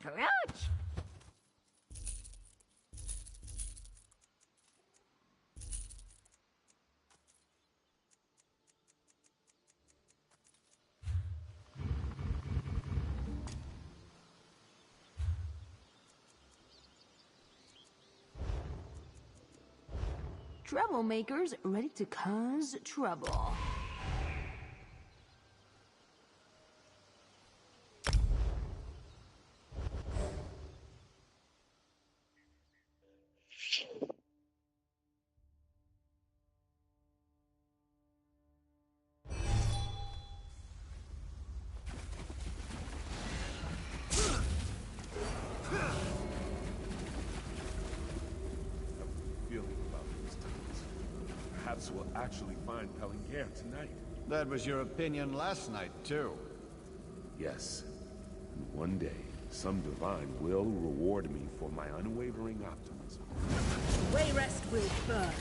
Crouch! Troublemakers ready to cause trouble. Perhaps we'll actually find Pellingair tonight. That was your opinion last night, too. Yes. And one day, some divine will reward me for my unwavering optimism. Wayrest will burn.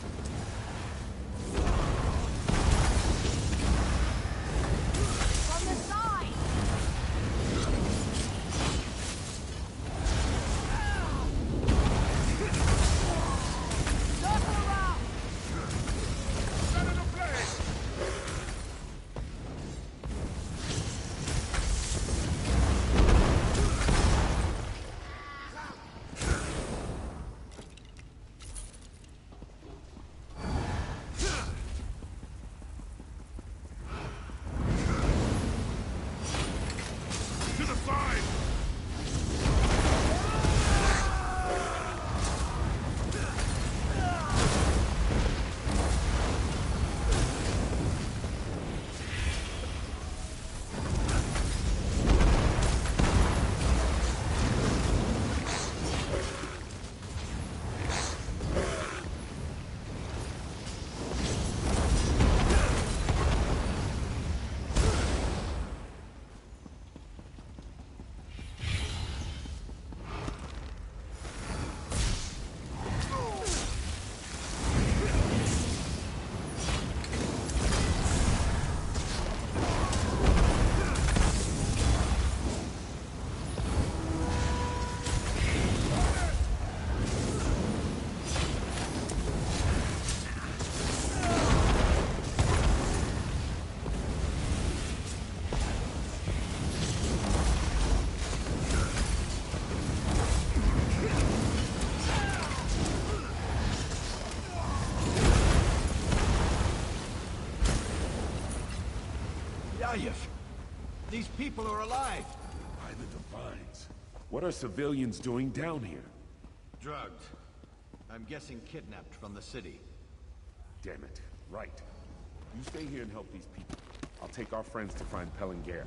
From the side! Circle around! These people are alive! By the Divines. What are civilians doing down here? Drugged. I'm guessing kidnapped from the city. Damn it. Right. You stay here and help these people. I'll take our friends to find Pellingair.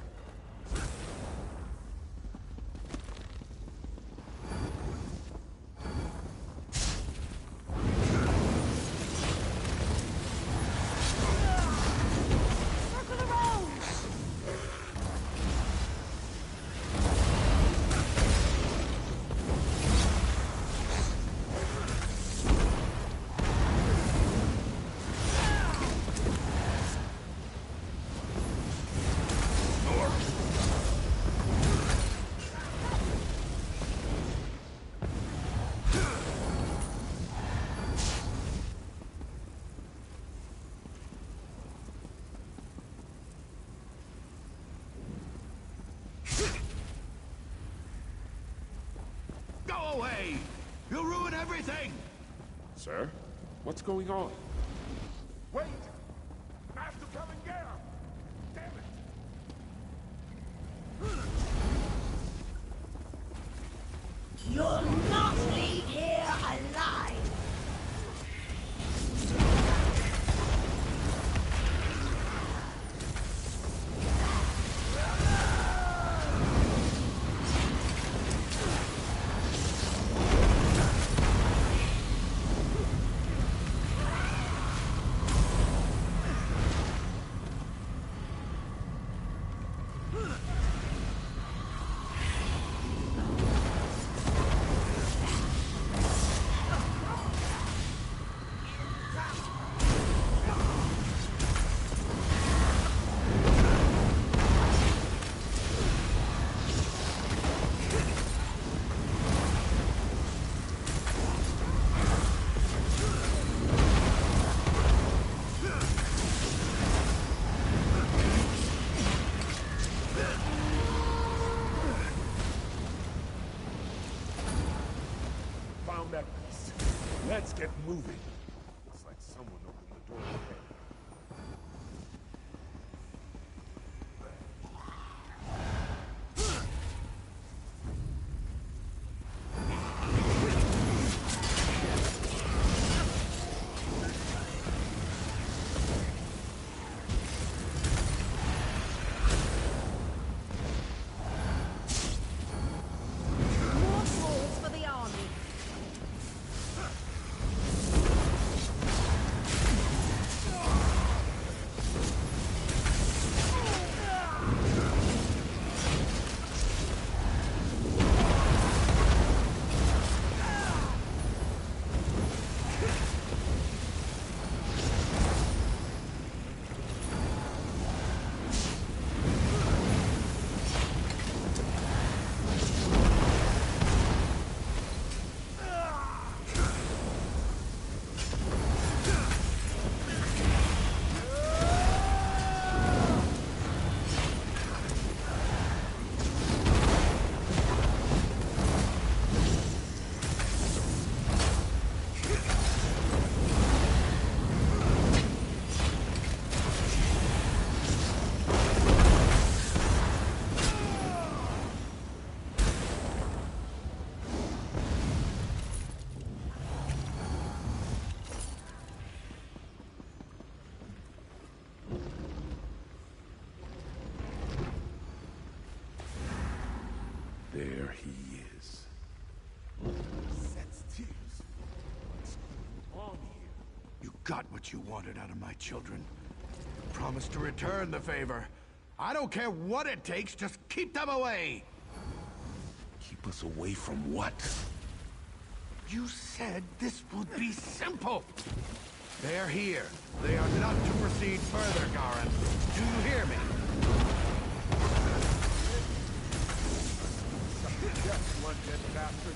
Go away! You'll ruin everything! Sir? What's going on? Wait! Master Pellingair! Damn it! You'll not leave here alive! Get moving. Looks like someone opened the door ahead. More thralls for the army. There he is. Sets tears. What's going on here? You got what you wanted out of my children. Promise to return the favor. I don't care what it takes, just keep them away! Keep us away from what? You said this would be simple! They're here. They are not to proceed further, Garin. Do you hear me? Yes, one dead bastard.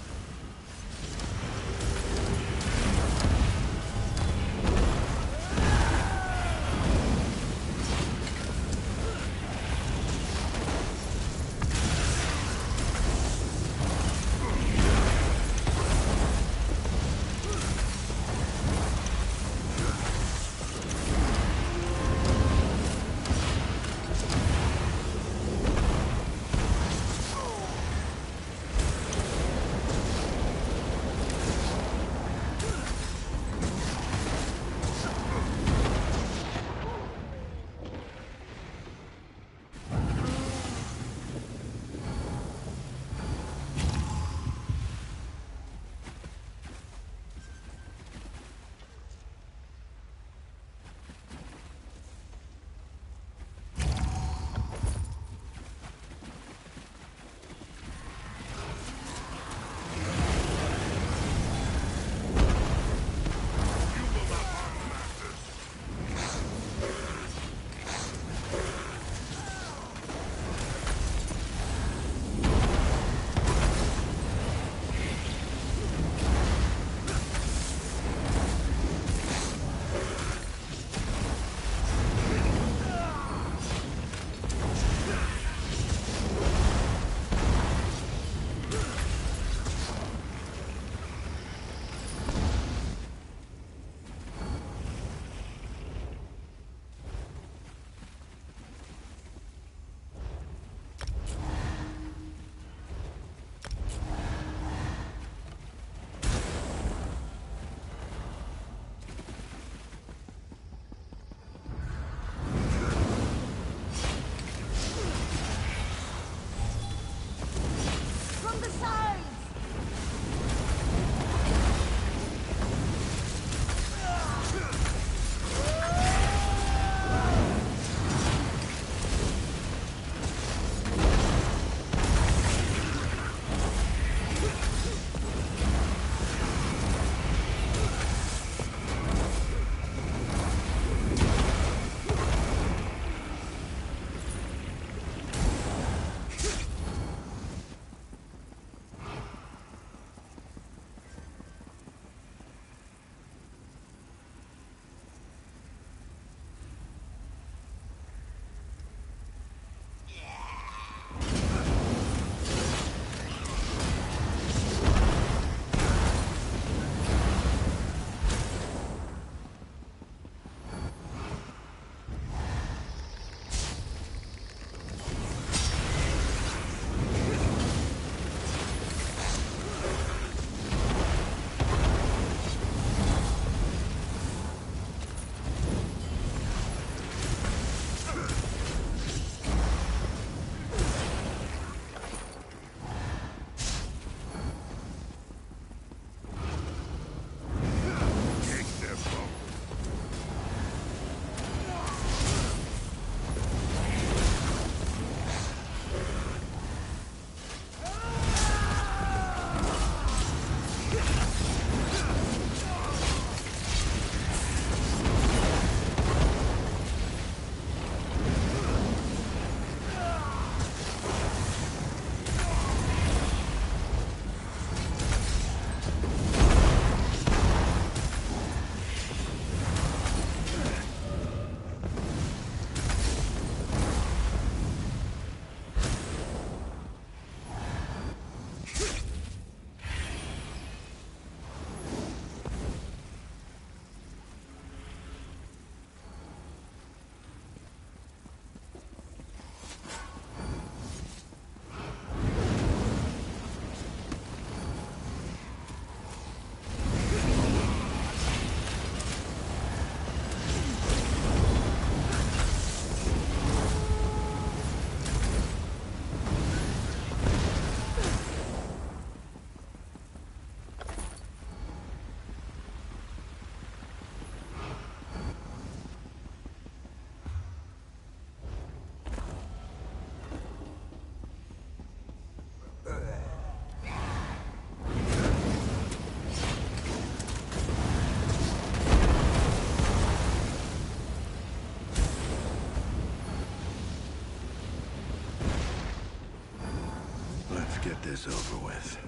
this over with.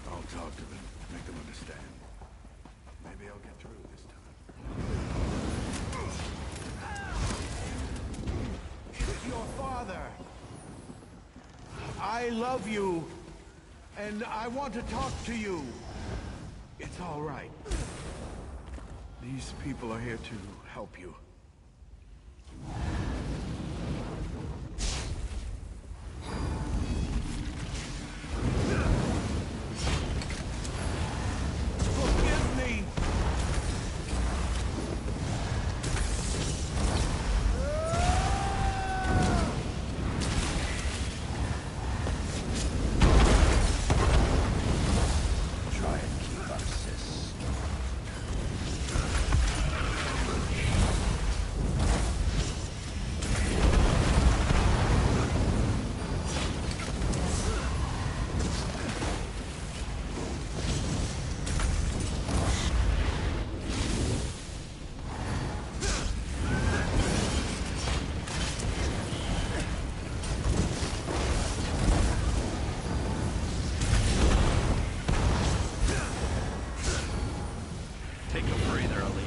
I'll talk to them, make them understand. Maybe I'll get through this time. It's your father. I love you, and I want to talk to you. It's all right. These people are here to help you. Forgive me! Try and keep up, sis. Take a breather, Ali.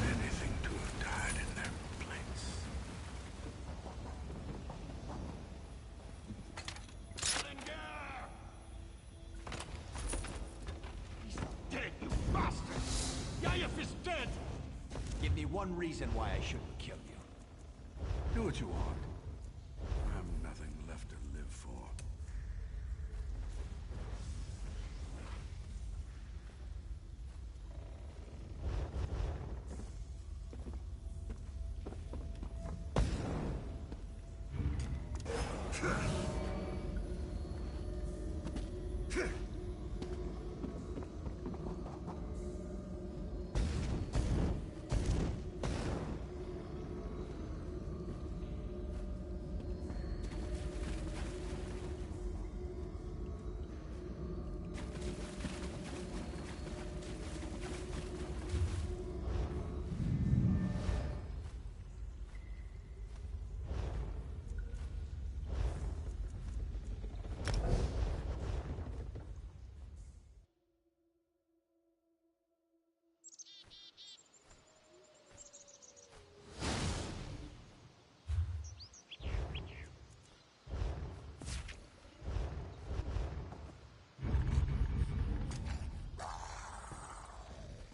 Anything to have died in their place. He's dead, you bastard! Yayef is dead! Give me one reason why I shouldn't kill you. Do what you want. I have nothing left to live for.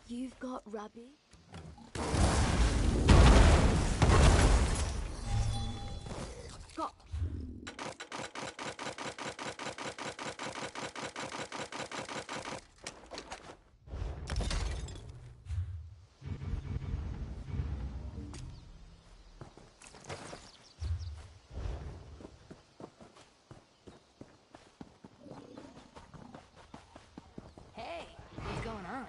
You've got Rabbi? Got. Hey, what's going on?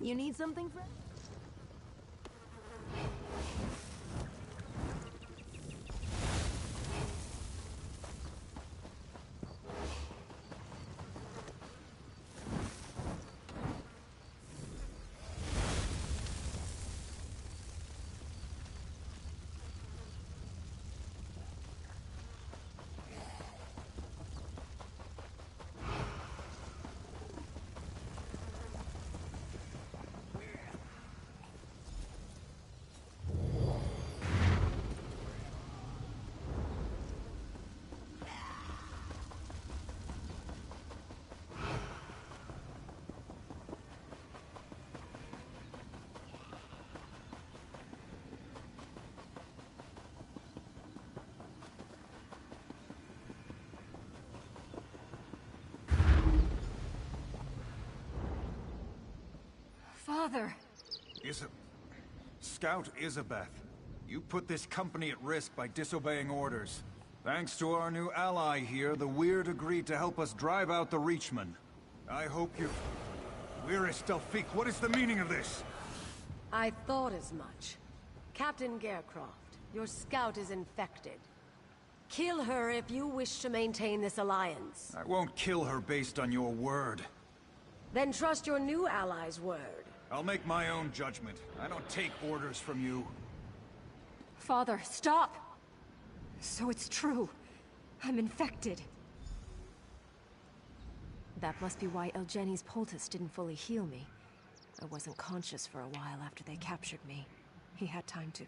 You need something, friend? Father! Scout Isabeth, you put this company at risk by disobeying orders. Thanks to our new ally here, the Weird agreed to help us drive out the Reachmen. I hope you... Where is Delphique? What is the meaning of this? I thought as much. Captain Garecroft, your scout is infected. Kill her if you wish to maintain this alliance. I won't kill her based on your word. Then trust your new ally's word. I'll make my own judgment. I don't take orders from you. Father, stop! So it's true. I'm infected. That must be why Elgeni's poultice didn't fully heal me. I wasn't conscious for a while after they captured me. He had time to...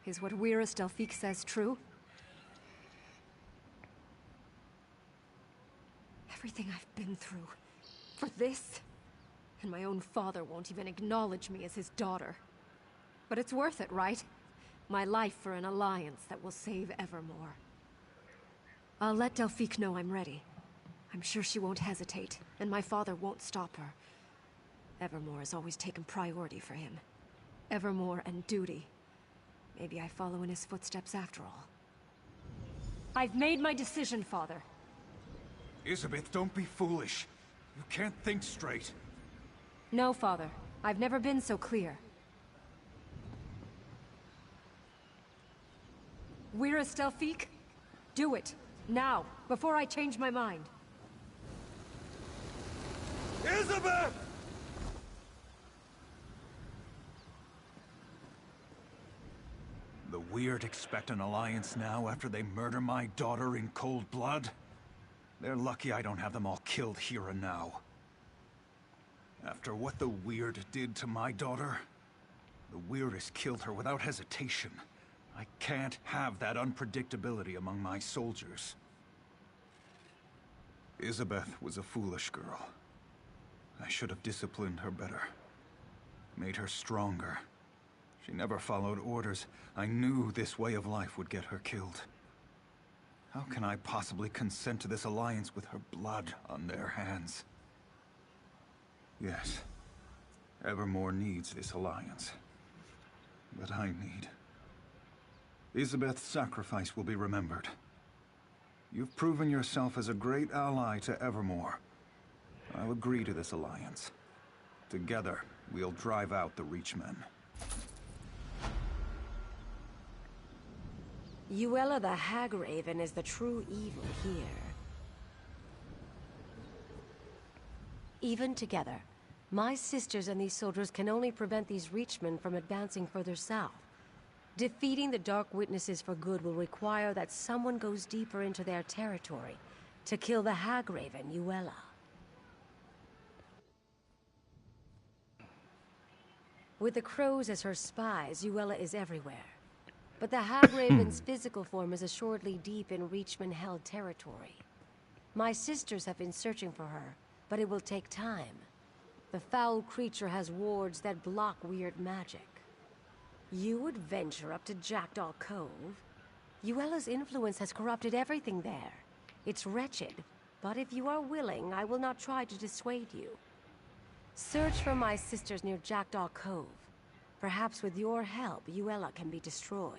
Is what Wyrus Delphique says true? Everything I've been through. For this? And my own father won't even acknowledge me as his daughter. But it's worth it, right? My life for an alliance that will save Evermore. I'll let Delphique know I'm ready. I'm sure she won't hesitate, and my father won't stop her. Evermore has always taken priority for him. Evermore and duty. Maybe I follow in his footsteps after all. I've made my decision, Father. Isabeth, don't be foolish. You can't think straight. No, Father. I've never been so clear. Wyrus Delphique? Do it. Now, before I change my mind. Isabeth! The Weird expect an alliance now after they murder my daughter in cold blood? They're lucky I don't have them all killed here and now. After what the Weird did to my daughter, the Weirdest killed her without hesitation. I can't have that unpredictability among my soldiers. Isabeth was a foolish girl. I should have disciplined her better. Made her stronger. She never followed orders. I knew this way of life would get her killed. How can I possibly consent to this alliance with her blood on their hands? Yes, Evermore needs this alliance. But I need... Isabeth's sacrifice will be remembered. You've proven yourself as a great ally to Evermore. I'll agree to this alliance. Together, we'll drive out the Reachmen. Yuella the Hagraven is the true evil here. Even together, my sisters and these soldiers can only prevent these Reachmen from advancing further south. Defeating the Dark Witnesses for good will require that someone goes deeper into their territory to kill the Hagraven, Yuella. With the crows as her spies, Yuella is everywhere. But the Hagraven's physical form is assuredly deep in Reachman-held territory. My sisters have been searching for her, but it will take time. The foul creature has wards that block weird magic. You would venture up to Jackdaw Cove? Yuella's influence has corrupted everything there. It's wretched, but if you are willing, I will not try to dissuade you. Search for my sisters near Jackdaw Cove. Perhaps with your help, Yuella can be destroyed.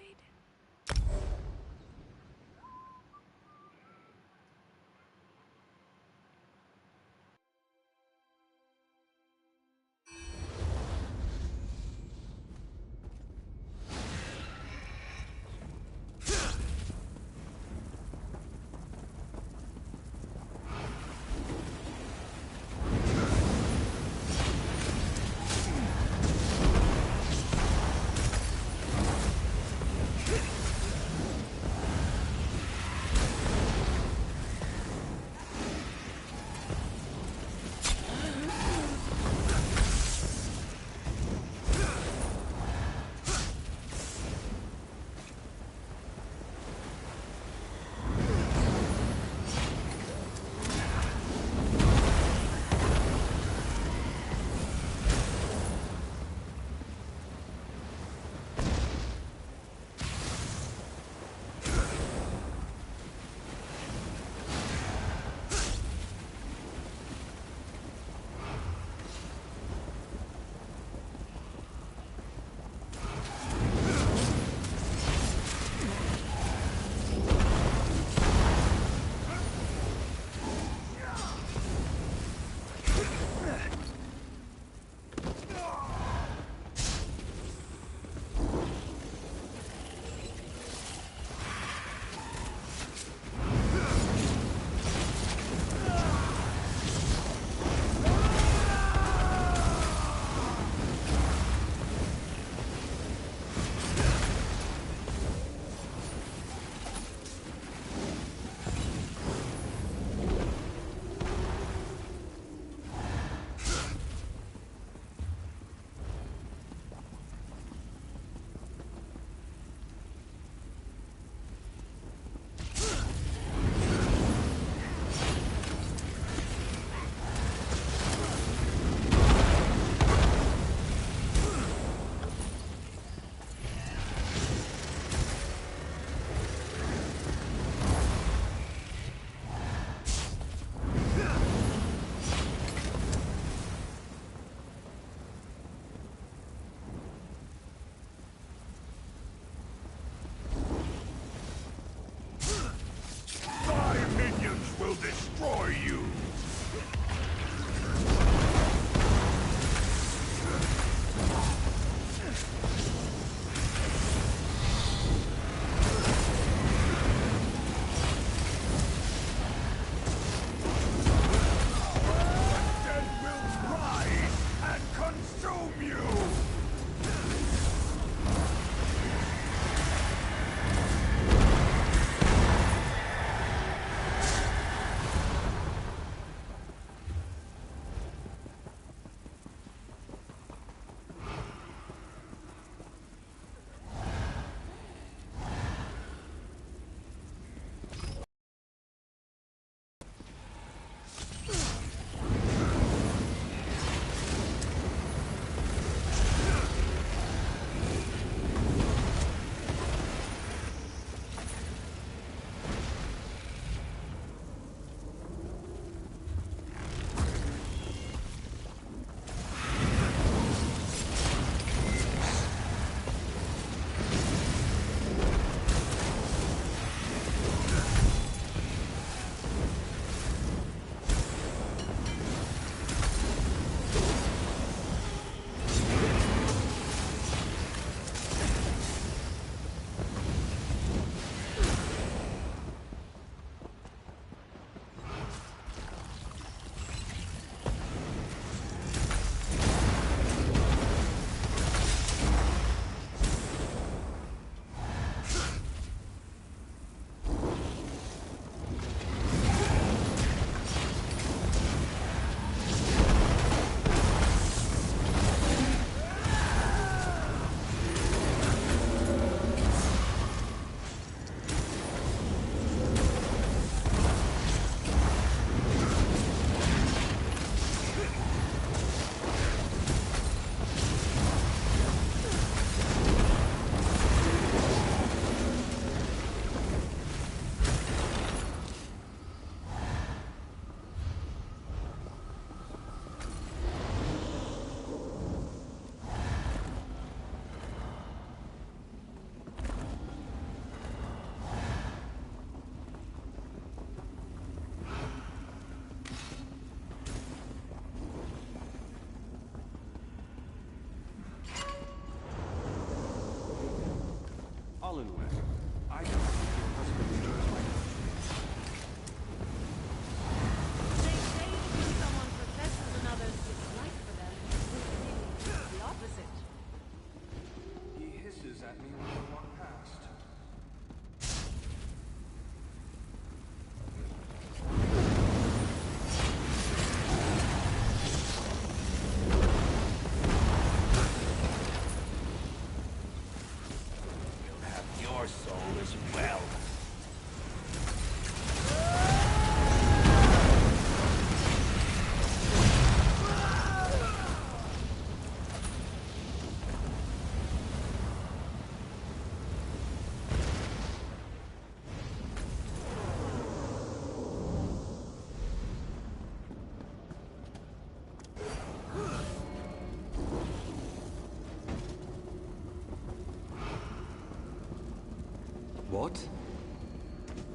thought.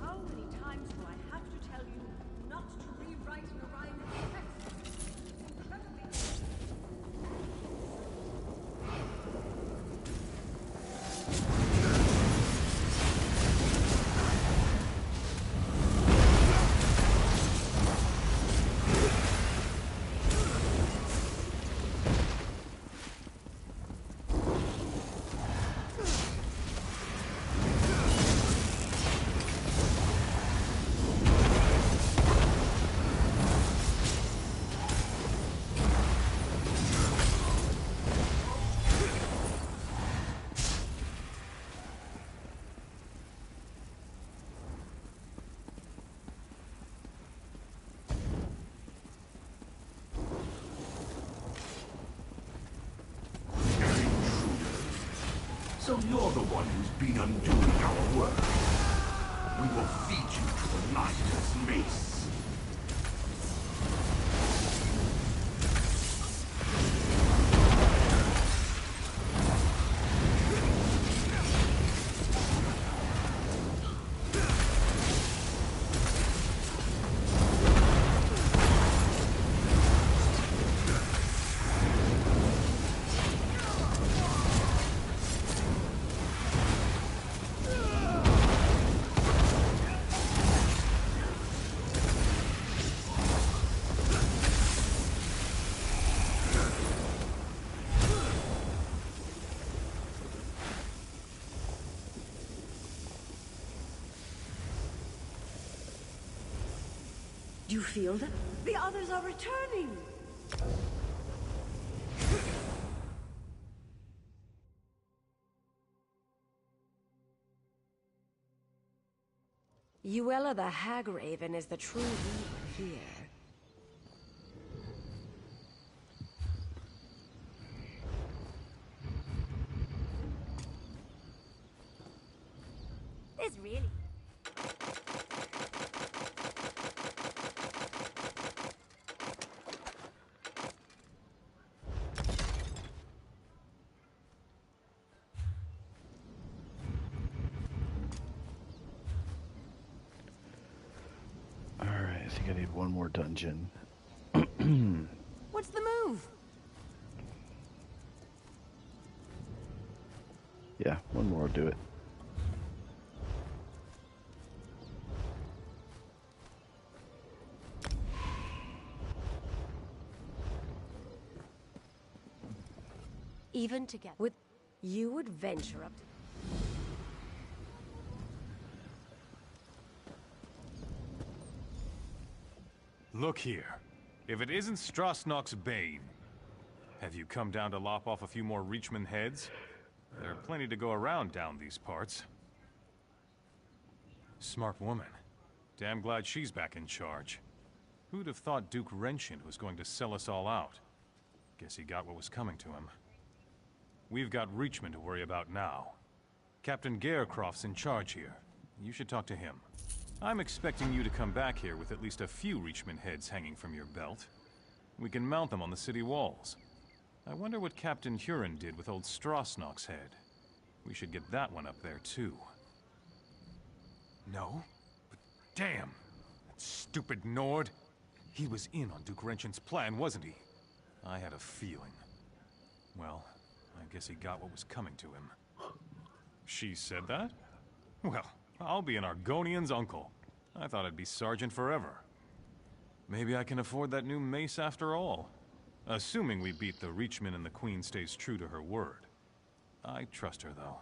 How many times do I have to tell you not to rewrite Narayan's text? It's incredibly... So you're the one who's been undoing our work. We will feed you to the Master's mace. Do you feel that? The others are returning! Uella the Hag Raven is the true leader here. This really... I think I need one more dungeon. What's the move? Yeah, one more will do it. Even together, with you would venture up to... Look here. If it isn't Strasnock's Bane, have you come down to lop off a few more Reachman heads? There are plenty to go around down these parts. Smart woman. Damn glad she's back in charge. Who'd have thought Duke Wrenchant was going to sell us all out? Guess he got what was coming to him. We've got Reachman to worry about now. Captain Garecroft's in charge here. You should talk to him. I'm expecting you to come back here with at least a few Reachman heads hanging from your belt. We can mount them on the city walls. I wonder what Captain Huron did with old Strasnock's head. We should get that one up there, too. No? But damn! That stupid Nord! He was in on Duke Wrenchant's plan, wasn't he? I had a feeling. Well, I guess he got what was coming to him. She said that? Well, I'll be an Argonian's uncle. I thought I'd be sergeant forever. Maybe I can afford that new mace after all. Assuming we beat the Reachman and the Queen stays true to her word. I trust her, though.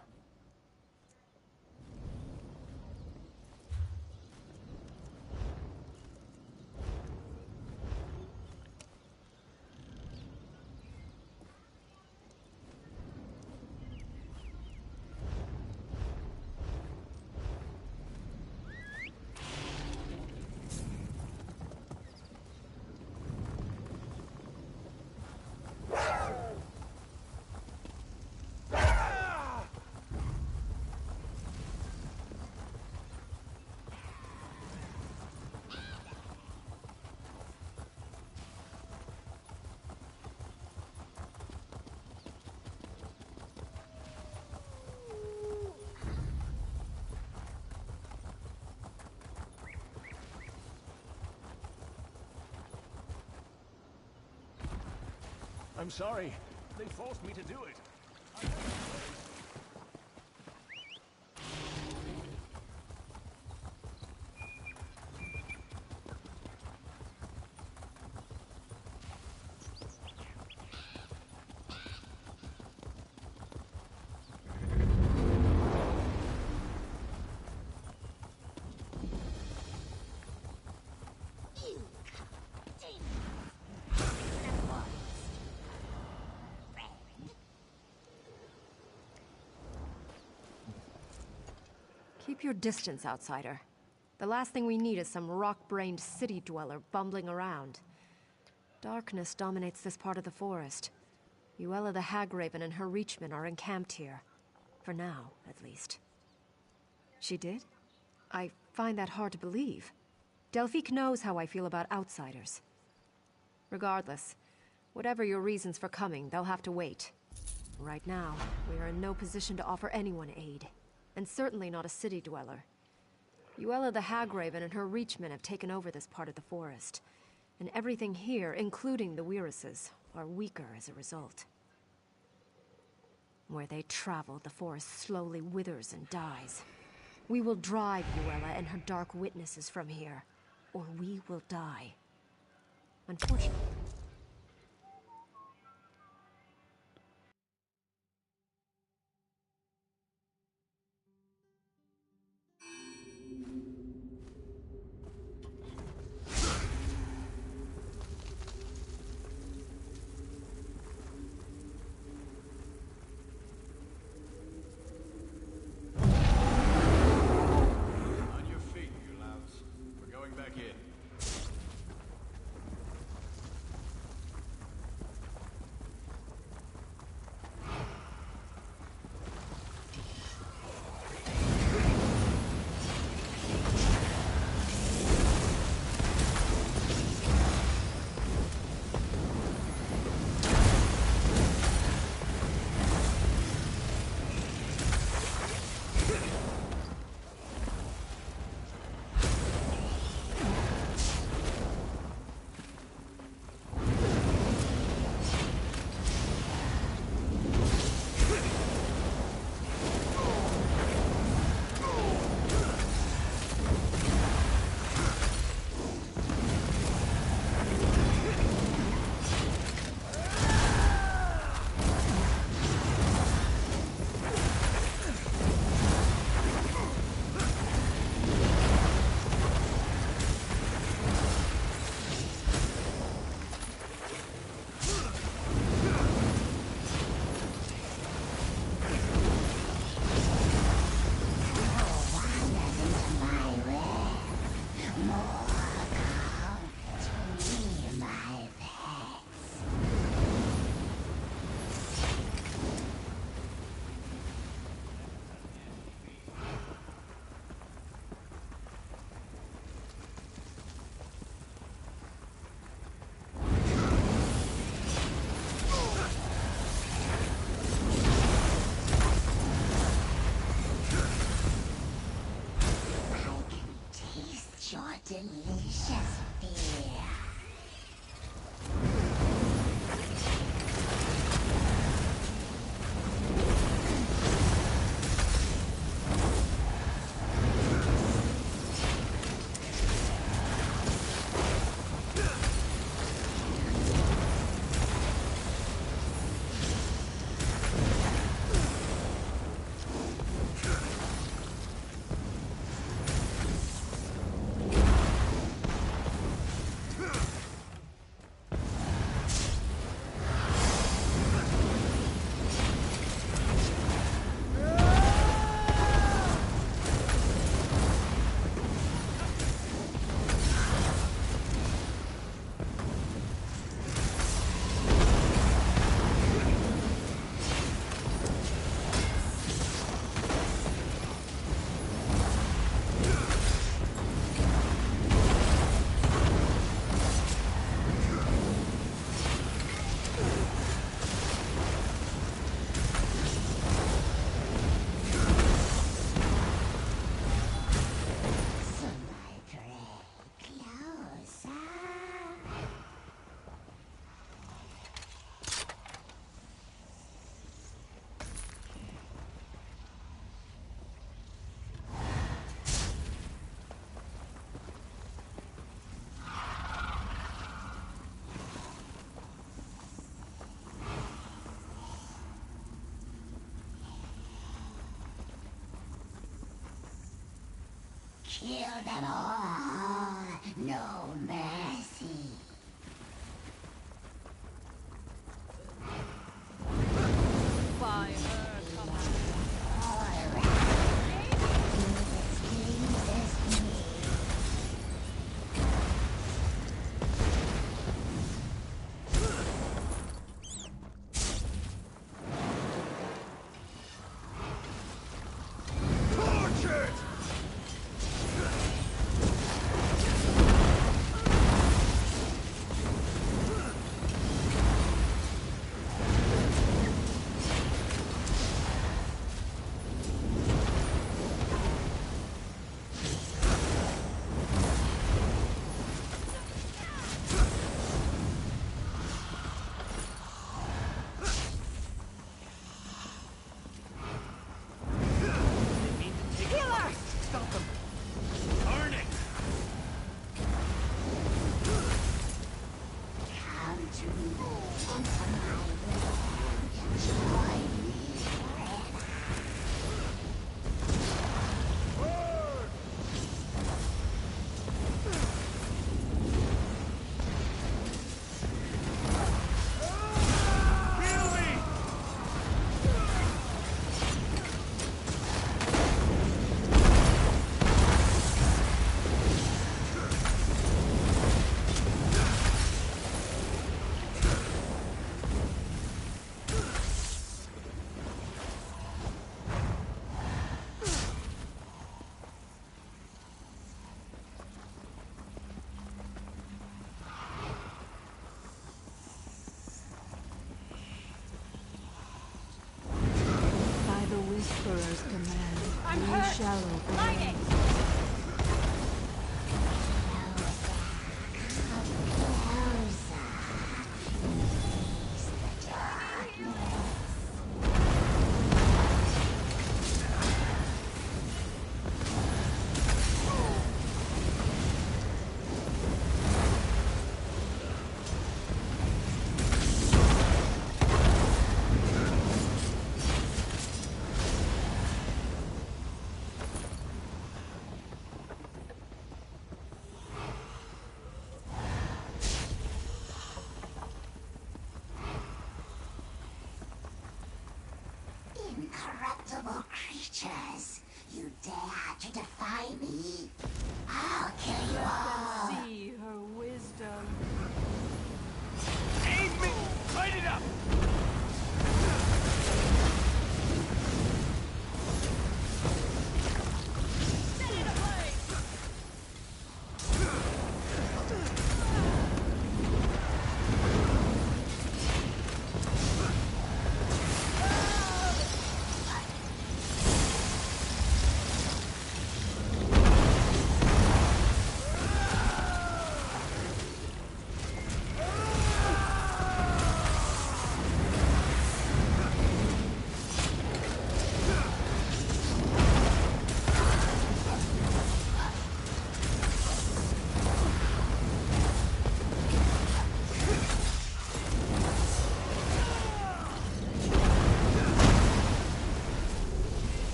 I'm sorry. They forced me to do it. Keep your distance, outsider. The last thing we need is some rock-brained city dweller bumbling around. Darkness dominates this part of the forest. Uella the Hagraven and her Reachmen are encamped here. For now, at least. She did? I find that hard to believe. Delphique knows how I feel about outsiders. Regardless, whatever your reasons for coming, they'll have to wait. Right now, we are in no position to offer anyone aid. And certainly not a city dweller. Uella the Hagraven and her Reachmen have taken over this part of the forest. And everything here, including the Weiruses, are weaker as a result. Where they travel, the forest slowly withers and dies. We will drive Uella and her dark witnesses from here, or we will die. Unfortunately. On your feet, you louts. We're going back in. Delicious beer. kill them all. No mercy. By her command. All right. This me. Whisperer's command. I'm We hurt. shall obey. Lightning! Incorruptible creatures, you dare to defy me? I'll kill you all. See her wisdom. Aid me! Light it up! Set it ablaze!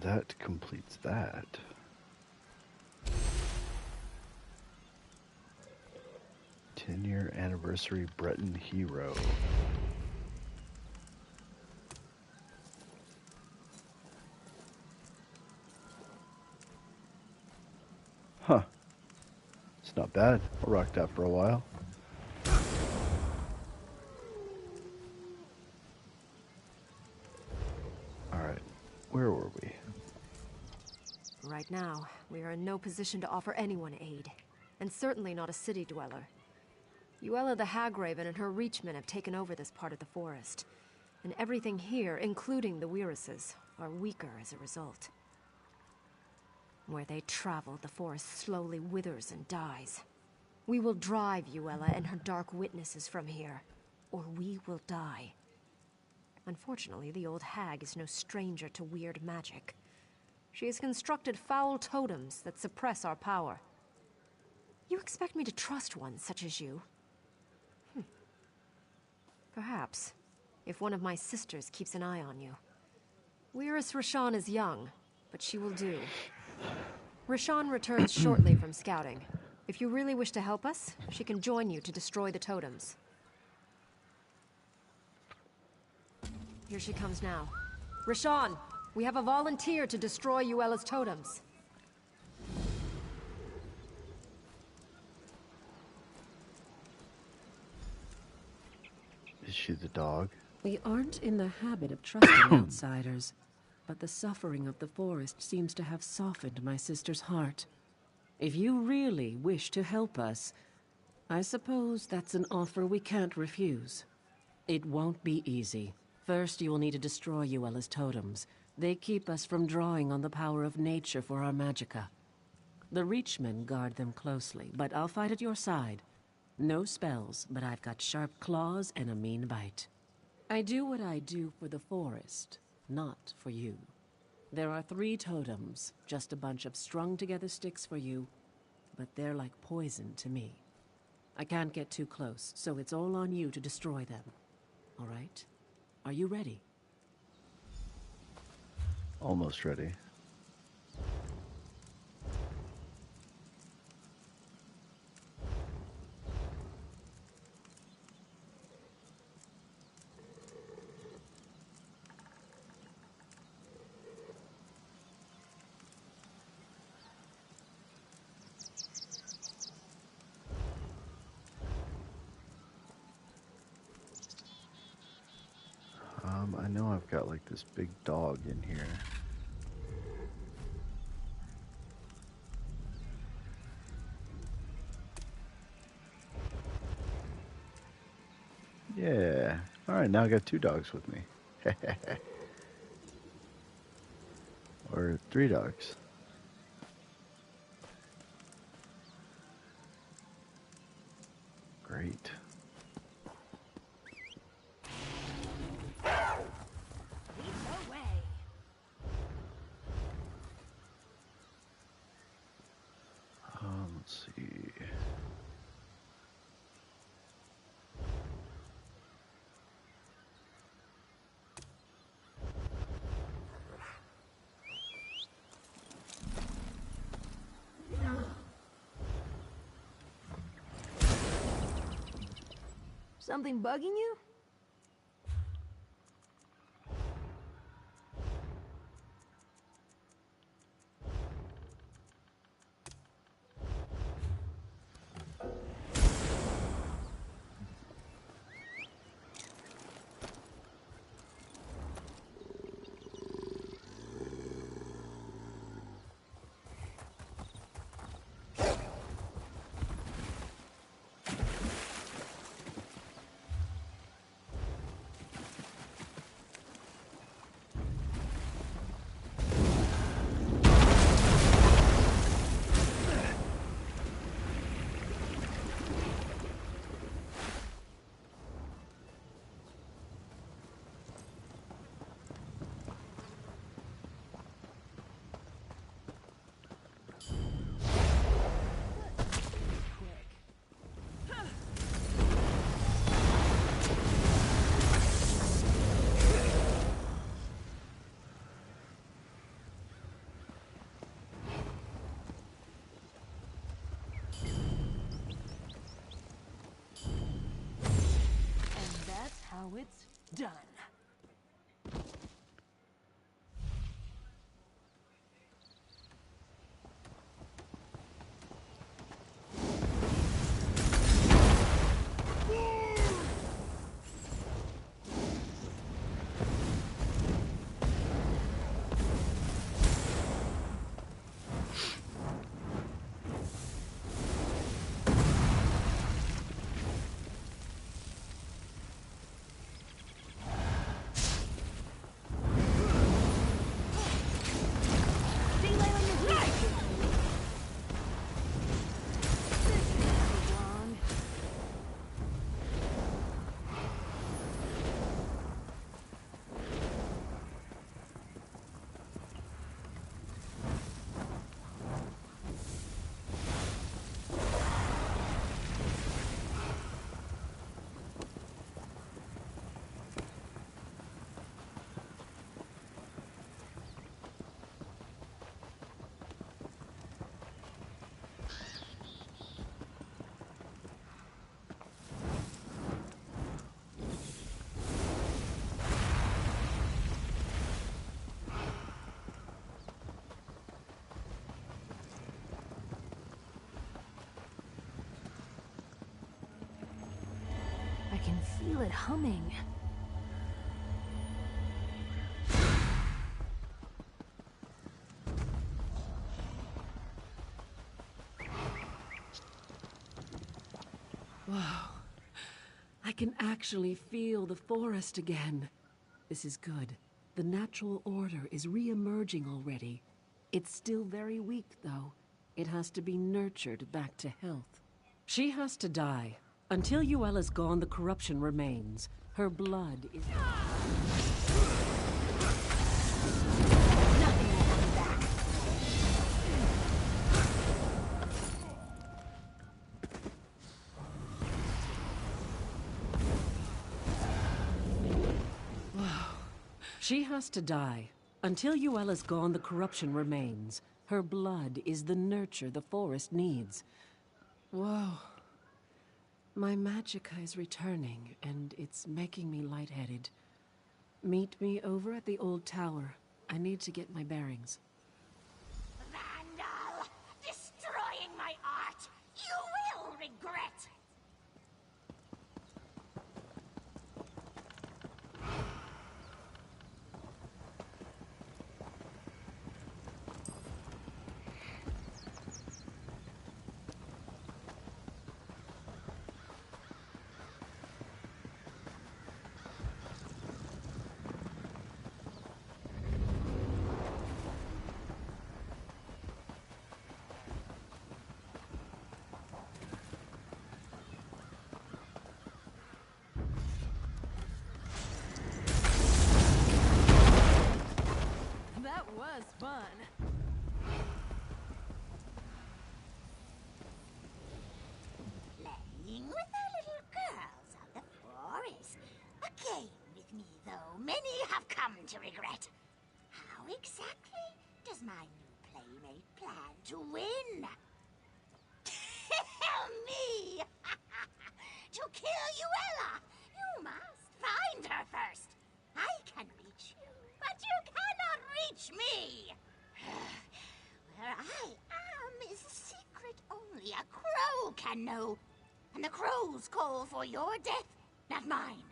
That completes that. Ten-year anniversary Breton hero. Huh. It's not bad. I'll rock that for a while. Alright. Where were we? Right now, we are in no position to offer anyone aid, and certainly not a city dweller. Uella the Hagraven and her Reachmen have taken over this part of the forest, and everything here, including the Weiruses, are weaker as a result. Where they travel, the forest slowly withers and dies. We will drive Yuella and her dark witnesses from here, or we will die. Unfortunately, the old hag is no stranger to weird magic. She has constructed foul totems that suppress our power. You expect me to trust one such as you? Perhaps, if one of my sisters keeps an eye on you. Weirus Rashan is young, but she will do. Rashan returns shortly from scouting. If you really wish to help us, she can join you to destroy the totems. Here she comes now. Rashan, we have a volunteer to destroy Yuella's totems. Is she the dog? We aren't in the habit of trusting outsiders, but the suffering of the forest seems to have softened my sister's heart. If you really wish to help us, I suppose that's an offer we can't refuse. It won't be easy. First, you will need to destroy Yuella's totems. They keep us from drawing on the power of nature for our magicka. The Reachmen guard them closely, but I'll fight at your side. No spells, but I've got sharp claws and a mean bite. I do what I do for the forest, not for you. There are 3 totems, just a bunch of strung-together sticks for you, but they're like poison to me. I can't get too close, so it's all on you to destroy them. All right? Are you ready? Almost ready. I know I've got like this big dog in here. Yeah. Alright, now I got 2 dogs with me. Or 3 dogs. Great. Let's see. Something bugging you? How it's done. feel it humming. Wow. I can actually feel the forest again. This is good. The natural order is re-emerging already. It's still very weak, though. It has to be nurtured back to health. She has to die. Until Yuela's gone, the corruption remains. Her blood is... She has to die. Until Yuela's gone, the corruption remains. Her blood is the nurture the forest needs. Whoa. My magicka is returning, and it's making me lightheaded. Meet me over at the old tower. I need to get my bearings. Vandal! Destroying my art! You will regret! That was fun. Playing with the little girls of the forest. A game with me, though many have come to regret. How exactly does my new playmate plan to win? Tell me! To kill Yuela, you must find her first. I can reach you, but you cannot reach me. Where I am is a secret only a crow can know. And the crow's call for your death, not mine.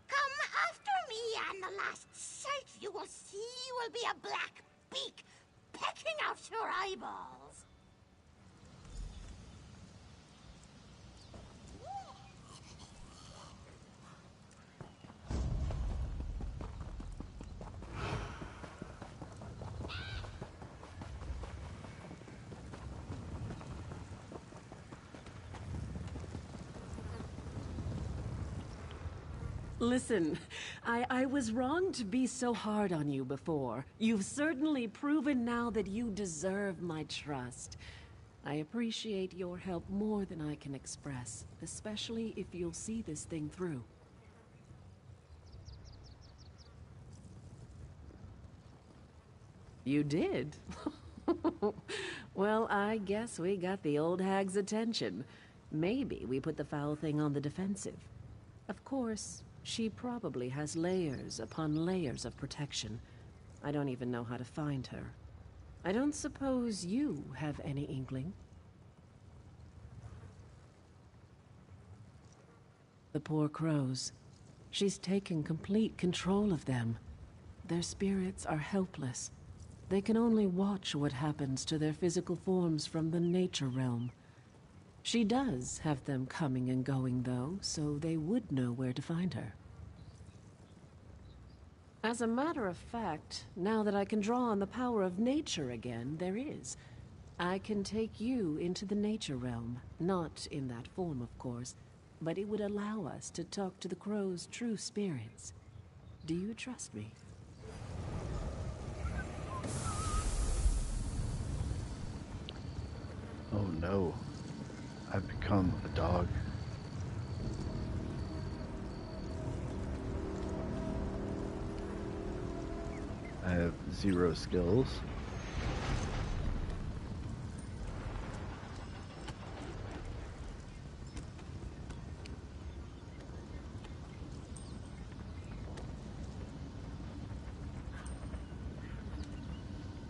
Come after me, and the last sight you will see will be a black beak pecking out your eyeballs. Listen, I was wrong to be so hard on you before. You've certainly proven now that you deserve my trust. I appreciate your help more than I can express, especially if you'll see this thing through. You did? Well, I guess we got the old hag's attention. Maybe we put the foul thing on the defensive. Of course, she probably has layers upon layers of protection. I don't even know how to find her. I don't suppose you have any inkling? The poor crows. She's taken complete control of them. Their spirits are helpless. They can only watch what happens to their physical forms from the nature realm. She does have them coming and going, though, so they would know where to find her. As a matter of fact, now that I can draw on the power of nature again, there is. I can take you into the nature realm. Not in that form, of course, but it would allow us to talk to the crow's true spirits. Do you trust me? Oh no. I've become a dog. I have 0 skills.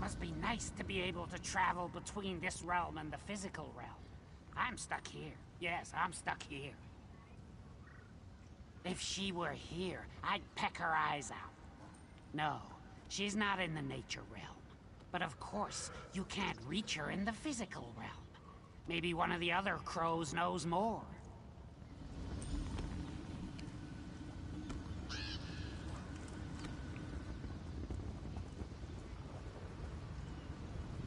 Must be nice to be able to travel between this realm and the physical realm. I'm stuck here. Yes, I'm stuck here. If she were here, I'd peck her eyes out. No, she's not in the nature realm. But of course, you can't reach her in the physical realm. Maybe one of the other crows knows more.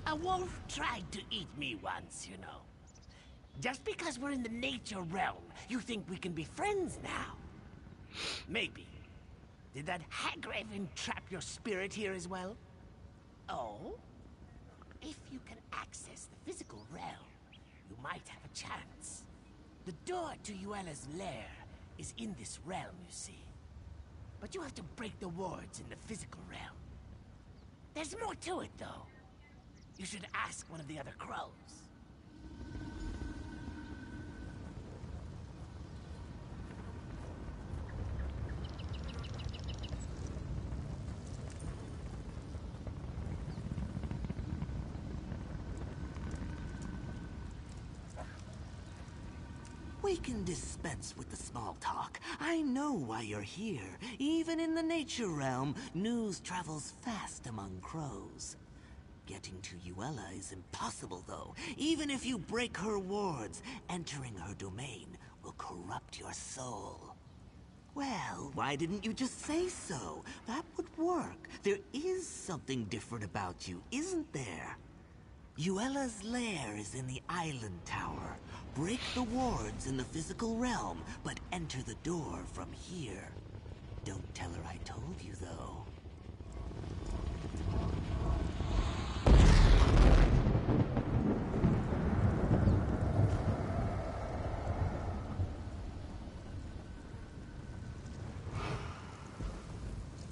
A wolf tried to eat me once, you know. Just because we're in the nature realm, you think we can be friends now? Maybe. Did that Hagraven trap your spirit here as well? Oh? If you can access the physical realm, you might have a chance. The door to Yuela's lair is in this realm, you see. But you have to break the wards in the physical realm. There's more to it, though. You should ask one of the other crows. We can dispense with the small talk. I know why you're here. Even in the nature realm, news travels fast among crows. Getting to Yuela is impossible, though. Even if you break her wards, entering her domain will corrupt your soul. Well, why didn't you just say so? That would work. There is something different about you, isn't there? Yuela's lair is in the island tower. Break the wards in the physical realm, but enter the door from here. Don't tell her I told you, though.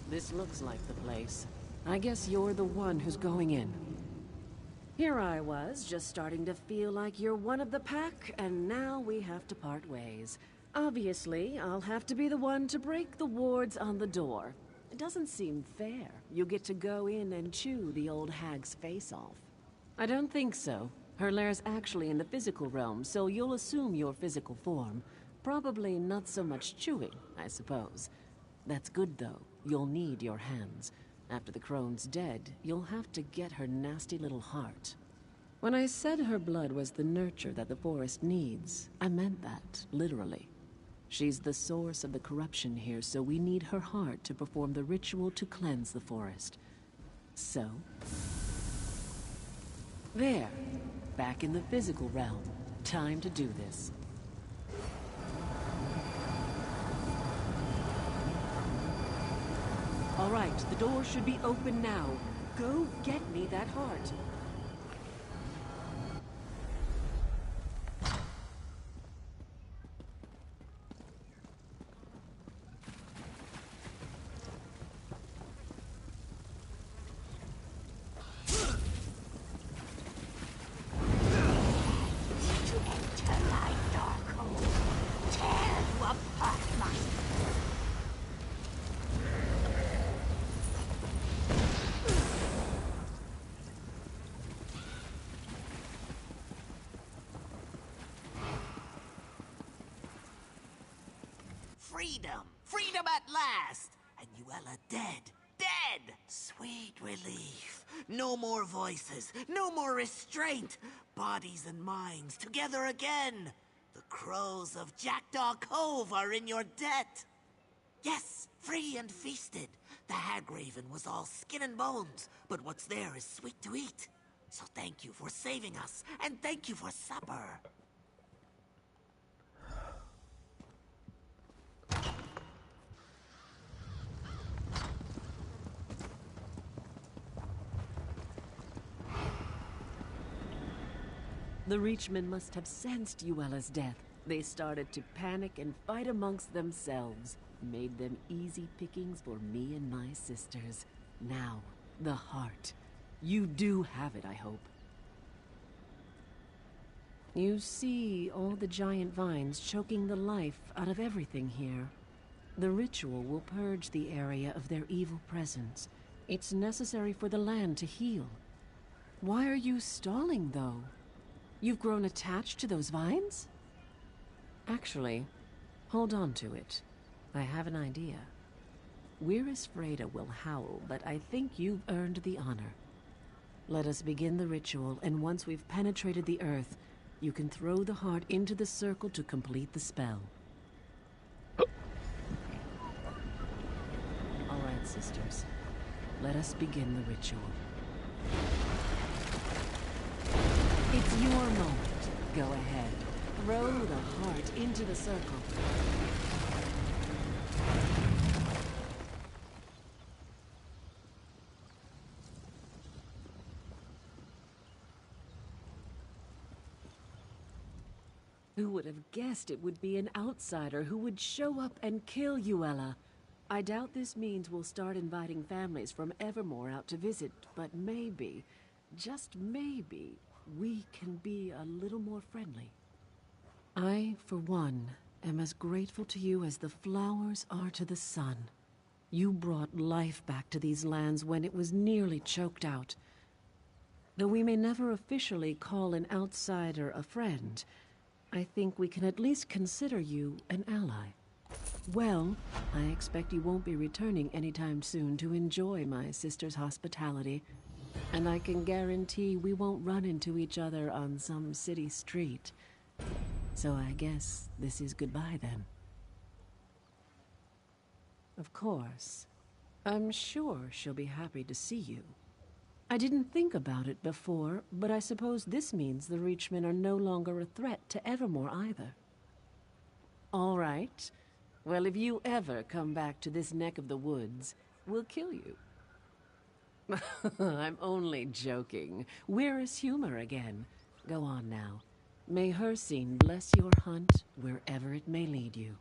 This looks like the place. I guess you're the one who's going in. Here I was, just starting to feel like you're one of the pack, and now we have to part ways. Obviously, I'll have to be the one to break the wards on the door. It doesn't seem fair. You get to go in and chew the old hag's face off. I don't think so. Her lair's actually in the physical realm, so you'll assume your physical form. Probably not so much chewing, I suppose. That's good, though. You'll need your hands. After the crone's dead, you'll have to get her nasty little heart. When I said her blood was the nurture that the forest needs, I meant that, literally. She's the source of the corruption here, so we need her heart to perform the ritual to cleanse the forest. So... there. Back in the physical realm. Time to do this. All right, the door should be open now. Go get me that heart. Freedom! Freedom at last! And Yuela dead! Dead! Sweet relief. No more voices, no more restraint. Bodies and minds together again. The crows of Jackdaw Cove are in your debt. Yes, free and feasted. The Hagraven was all skin and bones, but what's there is sweet to eat. So thank you for saving us, and thank you for supper. The Reachmen must have sensed Yuela's death. They started to panic and fight amongst themselves. Made them easy pickings for me and my sisters. Now, the heart. You do have it, I hope. You see all the giant vines choking the life out of everything here. The ritual will purge the area of their evil presence. It's necessary for the land to heal. Why are you stalling, though? You've grown attached to those vines? Actually, hold on to it. I have an idea. Wyrris Freda will howl, but I think you've earned the honor. Let us begin the ritual, and once we've penetrated the earth, you can throw the heart into the circle to complete the spell. All right, sisters. Let us begin the ritual. It's your moment. Go ahead. Throw the heart into the circle. Who would have guessed it would be an outsider who would show up and kill Yuella? I doubt this means we'll start inviting families from Evermore out to visit, but maybe, just maybe, we can be a little more friendly. I, for one, am as grateful to you as the flowers are to the sun. You brought life back to these lands when it was nearly choked out. Though we may never officially call an outsider a friend, I think we can at least consider you an ally. Well, I expect you won't be returning anytime soon to enjoy my sister's hospitality, and I can guarantee we won't run into each other on some city street. So I guess this is goodbye then. Of course. I'm sure she'll be happy to see you. I didn't think about it before, but I suppose this means the Reachmen are no longer a threat to Evermore either. All right. Well, if you ever come back to this neck of the woods, we'll kill you. I'm only joking. Wyrris humor again. Go on now. May her scene bless your hunt wherever it may lead you.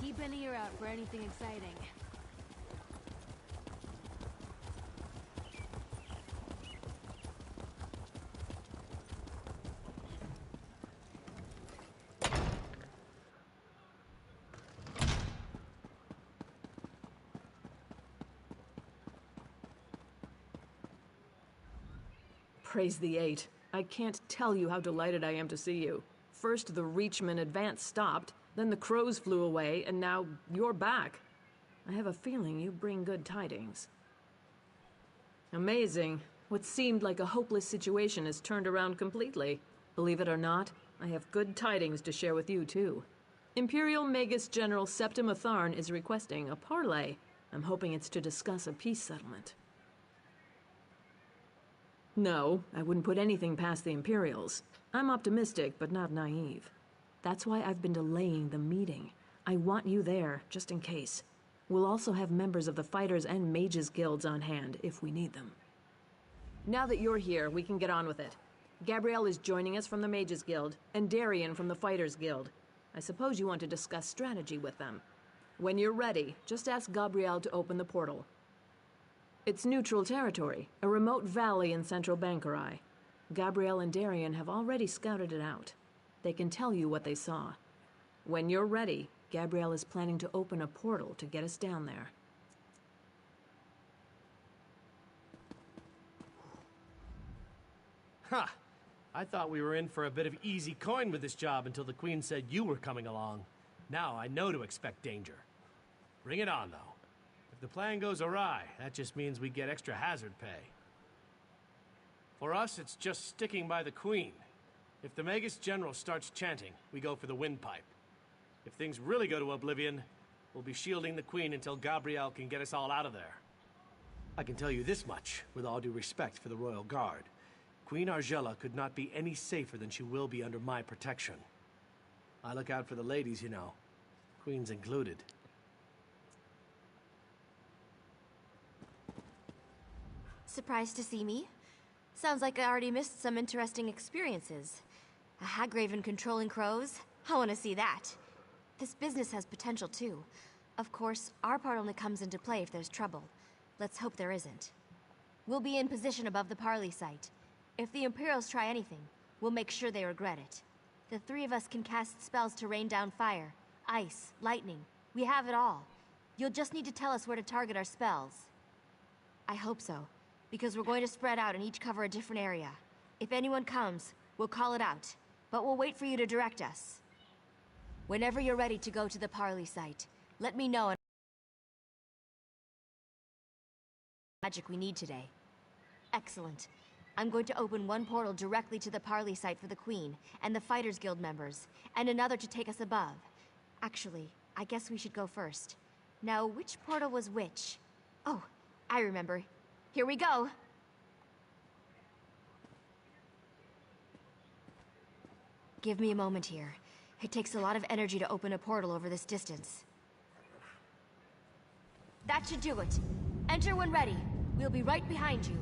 Keep an ear out for anything exciting. Praise the Eight. I can't tell you how delighted I am to see you. First, the Reachman advance stopped, then the crows flew away, and now you're back. I have a feeling you bring good tidings. Amazing. What seemed like a hopeless situation has turned around completely. Believe it or not, I have good tidings to share with you, too. Imperial Magus General Septim Atharn is requesting a parley. I'm hoping it's to discuss a peace settlement. No, I wouldn't put anything past the Imperials. I'm optimistic, but not naive. That's why I've been delaying the meeting. I want you there, just in case. We'll also have members of the Fighters and Mages Guilds on hand, if we need them. Now that you're here, we can get on with it. Gabrielle is joining us from the Mages Guild, and Darian from the Fighters Guild. I suppose you want to discuss strategy with them. When you're ready, just ask Gabrielle to open the portal. It's neutral territory, a remote valley in central Bangkorai. Gabrielle and Darian have already scouted it out. They can tell you what they saw. When you're ready, Gabrielle is planning to open a portal to get us down there. Ha! I thought we were in for a bit of easy coin with this job until the Queen said you were coming along. Now I know to expect danger. Bring it on, though. If the plan goes awry, that just means we get extra hazard pay. For us, it's just sticking by the Queen. If the Magus General starts chanting, we go for the windpipe. If things really go to oblivion, we'll be shielding the Queen until Gabrielle can get us all out of there. I can tell you this much, with all due respect for the Royal Guard. Queen Argella could not be any safer than she will be under my protection. I look out for the ladies, you know. Queen's included. Surprised to see me? Sounds like I already missed some interesting experiences. A Hagraven controlling crows? I want to see that. This business has potential too. Of course, our part only comes into play if there's trouble. Let's hope there isn't. We'll be in position above the parley site. If the Imperials try anything, we'll make sure they regret it. The three of us can cast spells to rain down fire, ice, lightning. We have it all. You'll just need to tell us where to target our spells. I hope so, because we're going to spread out and each cover a different area. If anyone comes, we'll call it out, but we'll wait for you to direct us. Whenever you're ready to go to the parley site, let me know and magic we need today. Excellent. I'm going to open one portal directly to the parley site for the Queen and the Fighters Guild members, and another to take us above. Actually, I guess we should go first. Now, which portal was which? Oh, I remember. Here we go! Give me a moment here. It takes a lot of energy to open a portal over this distance. That should do it. Enter when ready. We'll be right behind you.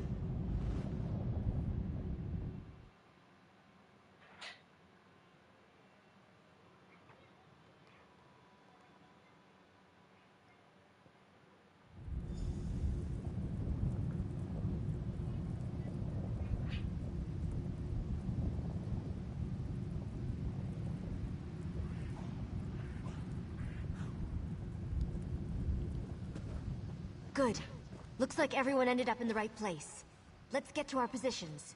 Good. Looks like everyone ended up in the right place. Let's get to our positions.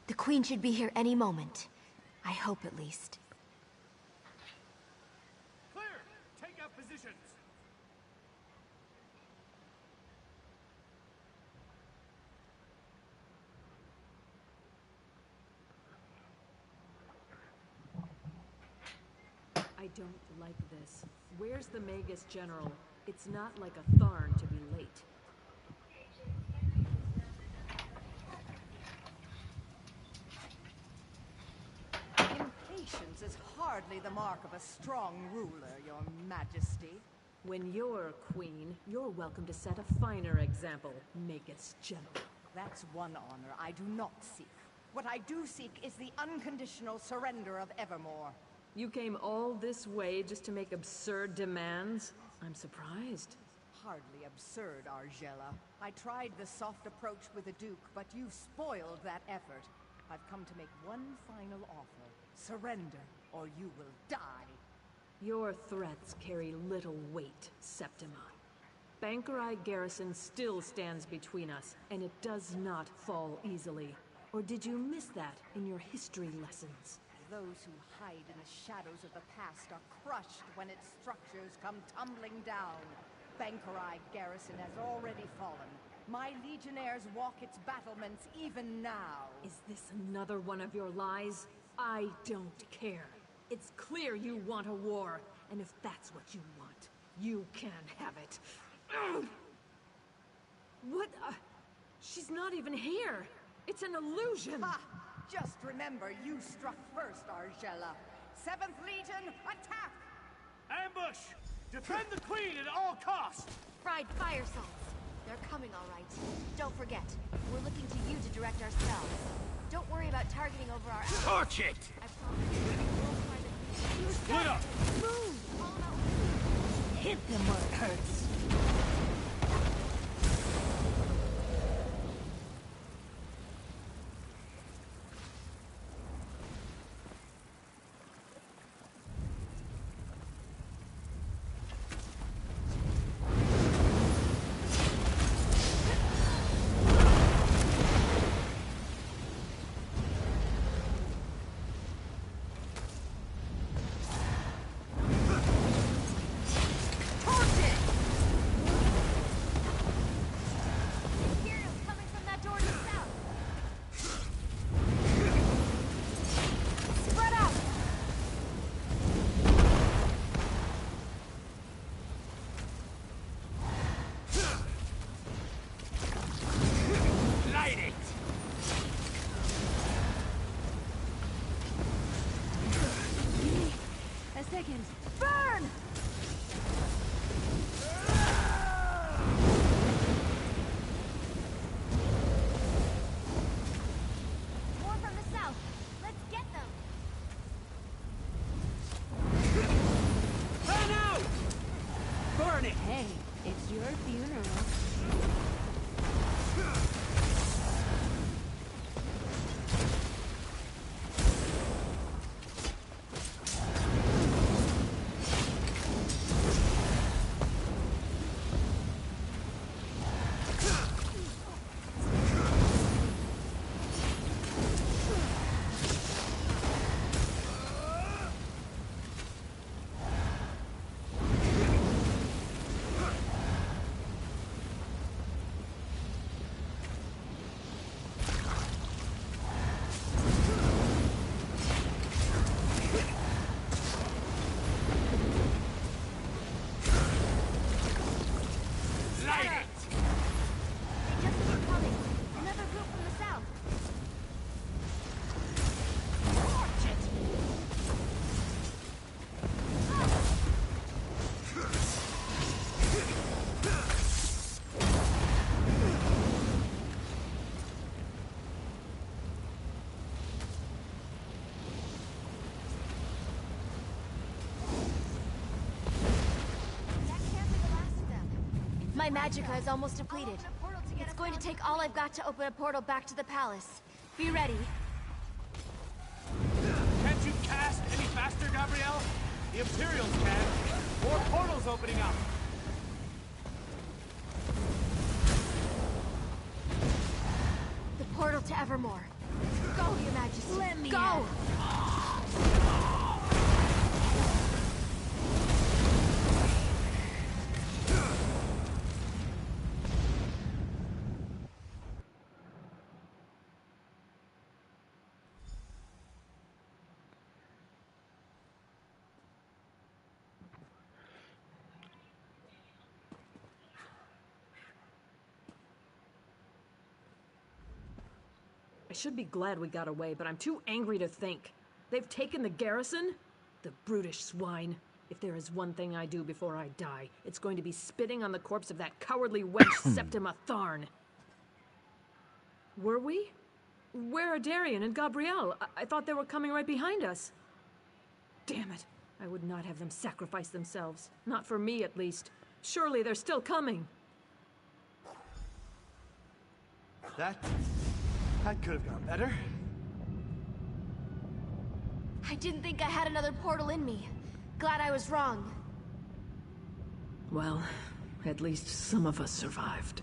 The Queen should be here any moment. I hope at least. Clear! Take up positions! I don't like this. Where's the Magus General? It's not like a Tharn to be late. Impatience is hardly the mark of a strong ruler, Your Majesty. When you're queen, you're welcome to set a finer example, Magus General. That's one honor I do not seek. What I do seek is the unconditional surrender of Evermore. You came all this way just to make absurd demands? I'm surprised. Hardly absurd, Argella. I tried the soft approach with the Duke, but you spoiled that effort. I've come to make one final offer. Surrender, or you will die. Your threats carry little weight, Septima. Bangkorai garrison still stands between us, and it does not fall easily. Or did you miss that in your history lessons? Those who hide in the shadows of the past are crushed when its structures come tumbling down. Bangkorai garrison has already fallen. My legionnaires walk its battlements even now. Is this another one of your lies? I don't care. It's clear you want a war, and if that's what you want, you can have it. Ugh! What? She's not even here. It's an illusion. Ha! Just remember, you struck first, Argella. 7th Legion, attack! Ambush! Defend the Queen at all costs! Fried fire salts. They're coming all right. Don't forget, we're looking to you to direct our spells. Don't worry about targeting over our allies. Torch it! I promise you, we'll find a... Split up! Move! Call them out. Hit them where it hurts. seconds. Burn! More from the south. Let's get them. Burn out! Burn it! Hey, it's your funeral. My magicka is almost depleted. It's going to take all I've got to open a portal back to the palace. Be ready. Can't you cast any faster, Gabrielle? The Imperials can. More portals opening up. The portal to Evermore. Go, Your Majesty. Let me go! I should be glad we got away, but I'm too angry to think. They've taken the garrison? The brutish swine. If there is one thing I do before I die, it's going to be spitting on the corpse of that cowardly wench Septima Tharn. Were we? Where are Darian and Gabrielle? I thought they were coming right behind us. Damn it. I would not have them sacrifice themselves. Not for me, at least. Surely they're still coming. That could have gone better. I didn't think I had another portal in me. Glad I was wrong. Well, at least some of us survived.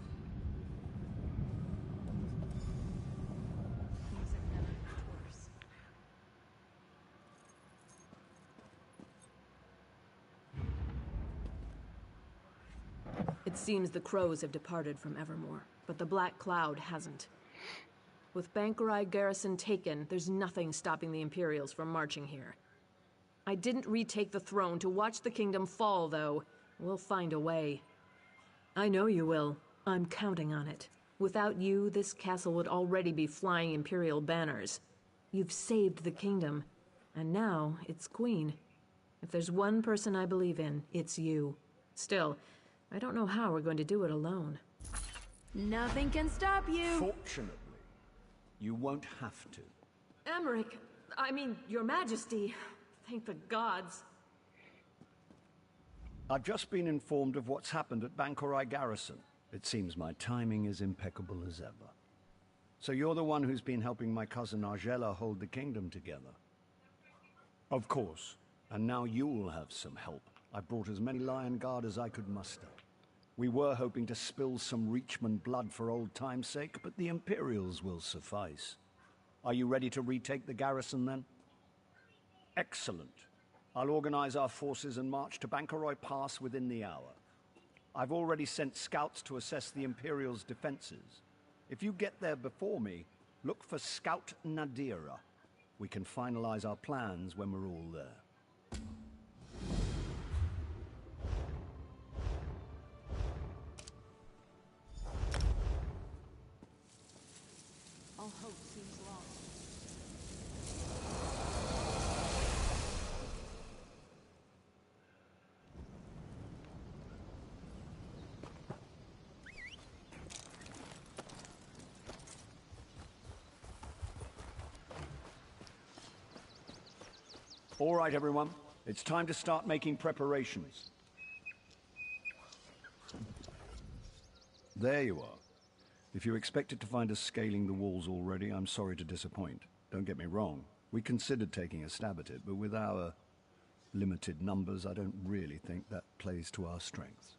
It seems the crows have departed from Evermore, but the Black Cloud hasn't. With Bangkorai garrison taken, there's nothing stopping the Imperials from marching here. I didn't retake the throne to watch the kingdom fall, though. We'll find a way. I know you will. I'm counting on it. Without you, this castle would already be flying Imperial banners. You've saved the kingdom, and now it's Queen. If there's one person I believe in, it's you. Still, I don't know how we're going to do it alone. Nothing can stop you. Fortunately, you won't have to. Emmerich, I mean, Your Majesty. Thank the gods. I've just been informed of what's happened at Bangkorai Garrison. It seems my timing is impeccable as ever. So you're the one who's been helping my cousin Argella hold the kingdom together? Of course. And now you'll have some help. I brought as many Lion Guard as I could muster. We were hoping to spill some Reachman blood for old time's sake, but the Imperials will suffice. Are you ready to retake the garrison, then? Excellent. I'll organize our forces and march to Bangkorai Pass within the hour. I've already sent scouts to assess the Imperials' defenses. If you get there before me, look for Scout Nadira. We can finalize our plans when we're all there. All hope seems lost. All right, everyone. It's time to start making preparations. There you are. If you expected to find us scaling the walls already, I'm sorry to disappoint. Don't get me wrong. We considered taking a stab at it, but with our limited numbers, I don't really think that plays to our strengths.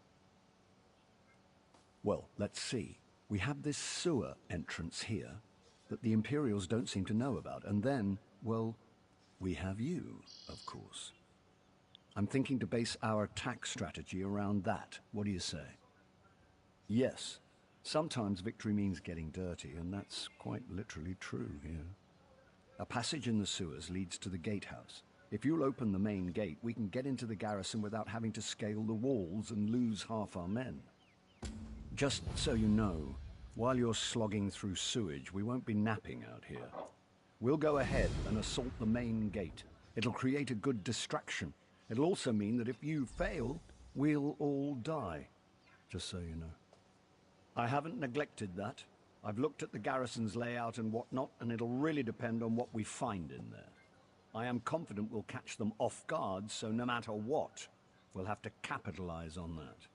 Well, let's see. We have this sewer entrance here that the Imperials don't seem to know about, and then, well, we have you, of course. I'm thinking to base our attack strategy around that. What do you say? Yes. Sometimes victory means getting dirty, and that's quite literally true here. A passage in the sewers leads to the gatehouse. If you'll open the main gate, we can get into the garrison without having to scale the walls and lose half our men. Just so you know, while you're slogging through sewage, we won't be napping out here. We'll go ahead and assault the main gate. It'll create a good distraction. It'll also mean that if you fail, we'll all die. Just so you know. I haven't neglected that. I've looked at the garrison's layout and whatnot, and it'll really depend on what we find in there. I am confident we'll catch them off guard, so no matter what, we'll have to capitalize on that.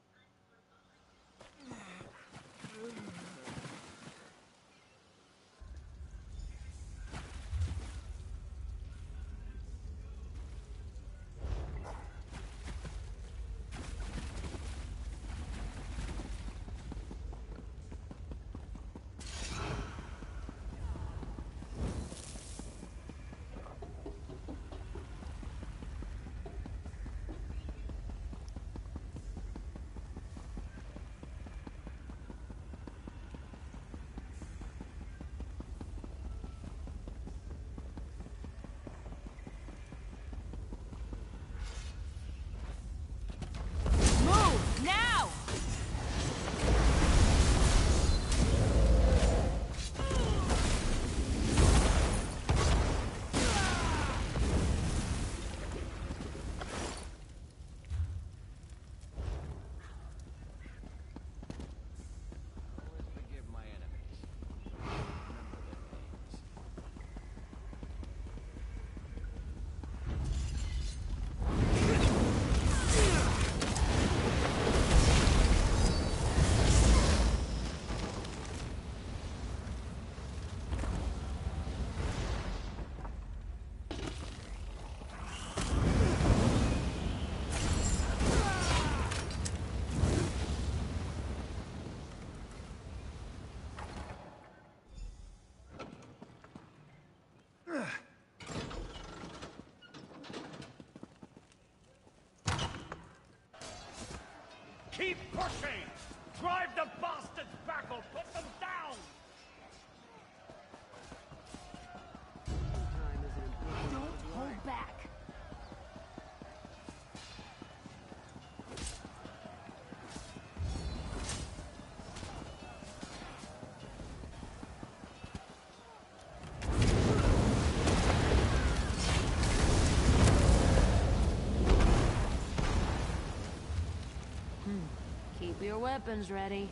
Keep pushing! Drive the bastards back or put them down! Don't hold back. Keep your weapons ready.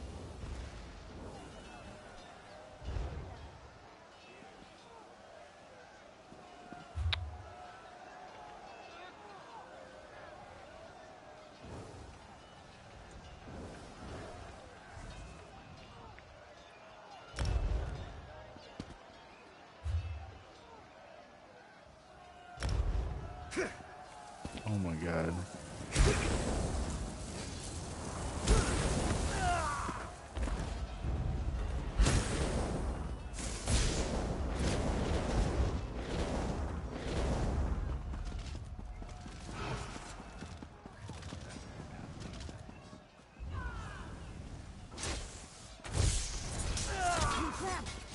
Oh my god.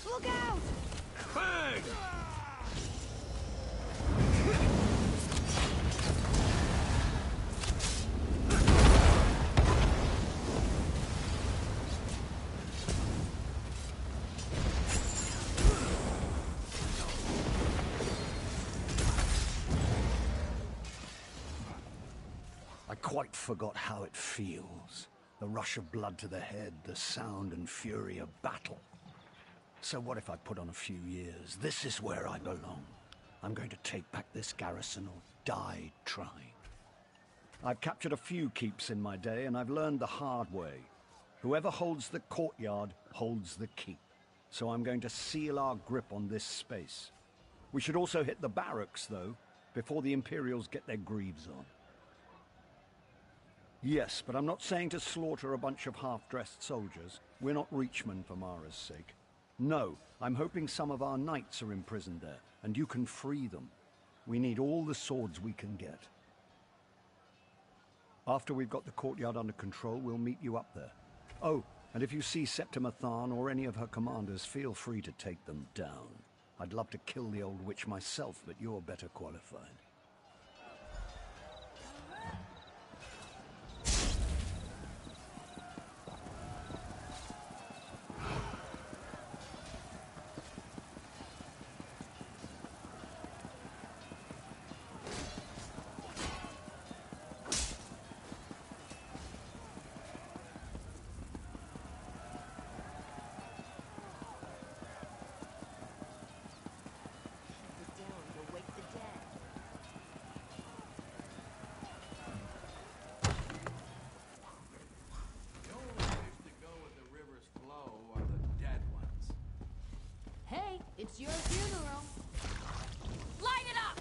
Look out! Bang! I quite forgot how it feels. The rush of blood to the head, the sound and fury of battle. So what if I put on a few years? This is where I belong. I'm going to take back this garrison or die trying. I've captured a few keeps in my day, and I've learned the hard way. Whoever holds the courtyard holds the keep. So I'm going to seal our grip on this space. We should also hit the barracks, though, before the Imperials get their greaves on. Yes, but I'm not saying to slaughter a bunch of half-dressed soldiers. We're not Reachmen for Mara's sake. No, I'm hoping some of our knights are imprisoned there, and you can free them. We need all the swords we can get. After we've got the courtyard under control, we'll meet you up there. Oh, and if you see Septima Tharn or any of her commanders, feel free to take them down. I'd love to kill the old witch myself, but you're better qualified. Hey, it's your funeral. Light it up!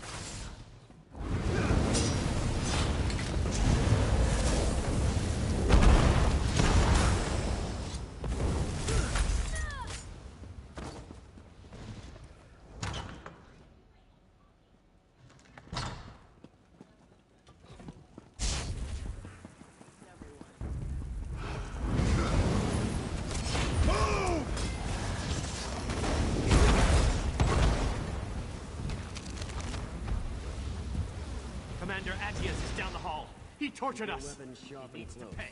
Commander Attius is down the hall. He tortured us. He needs to pay.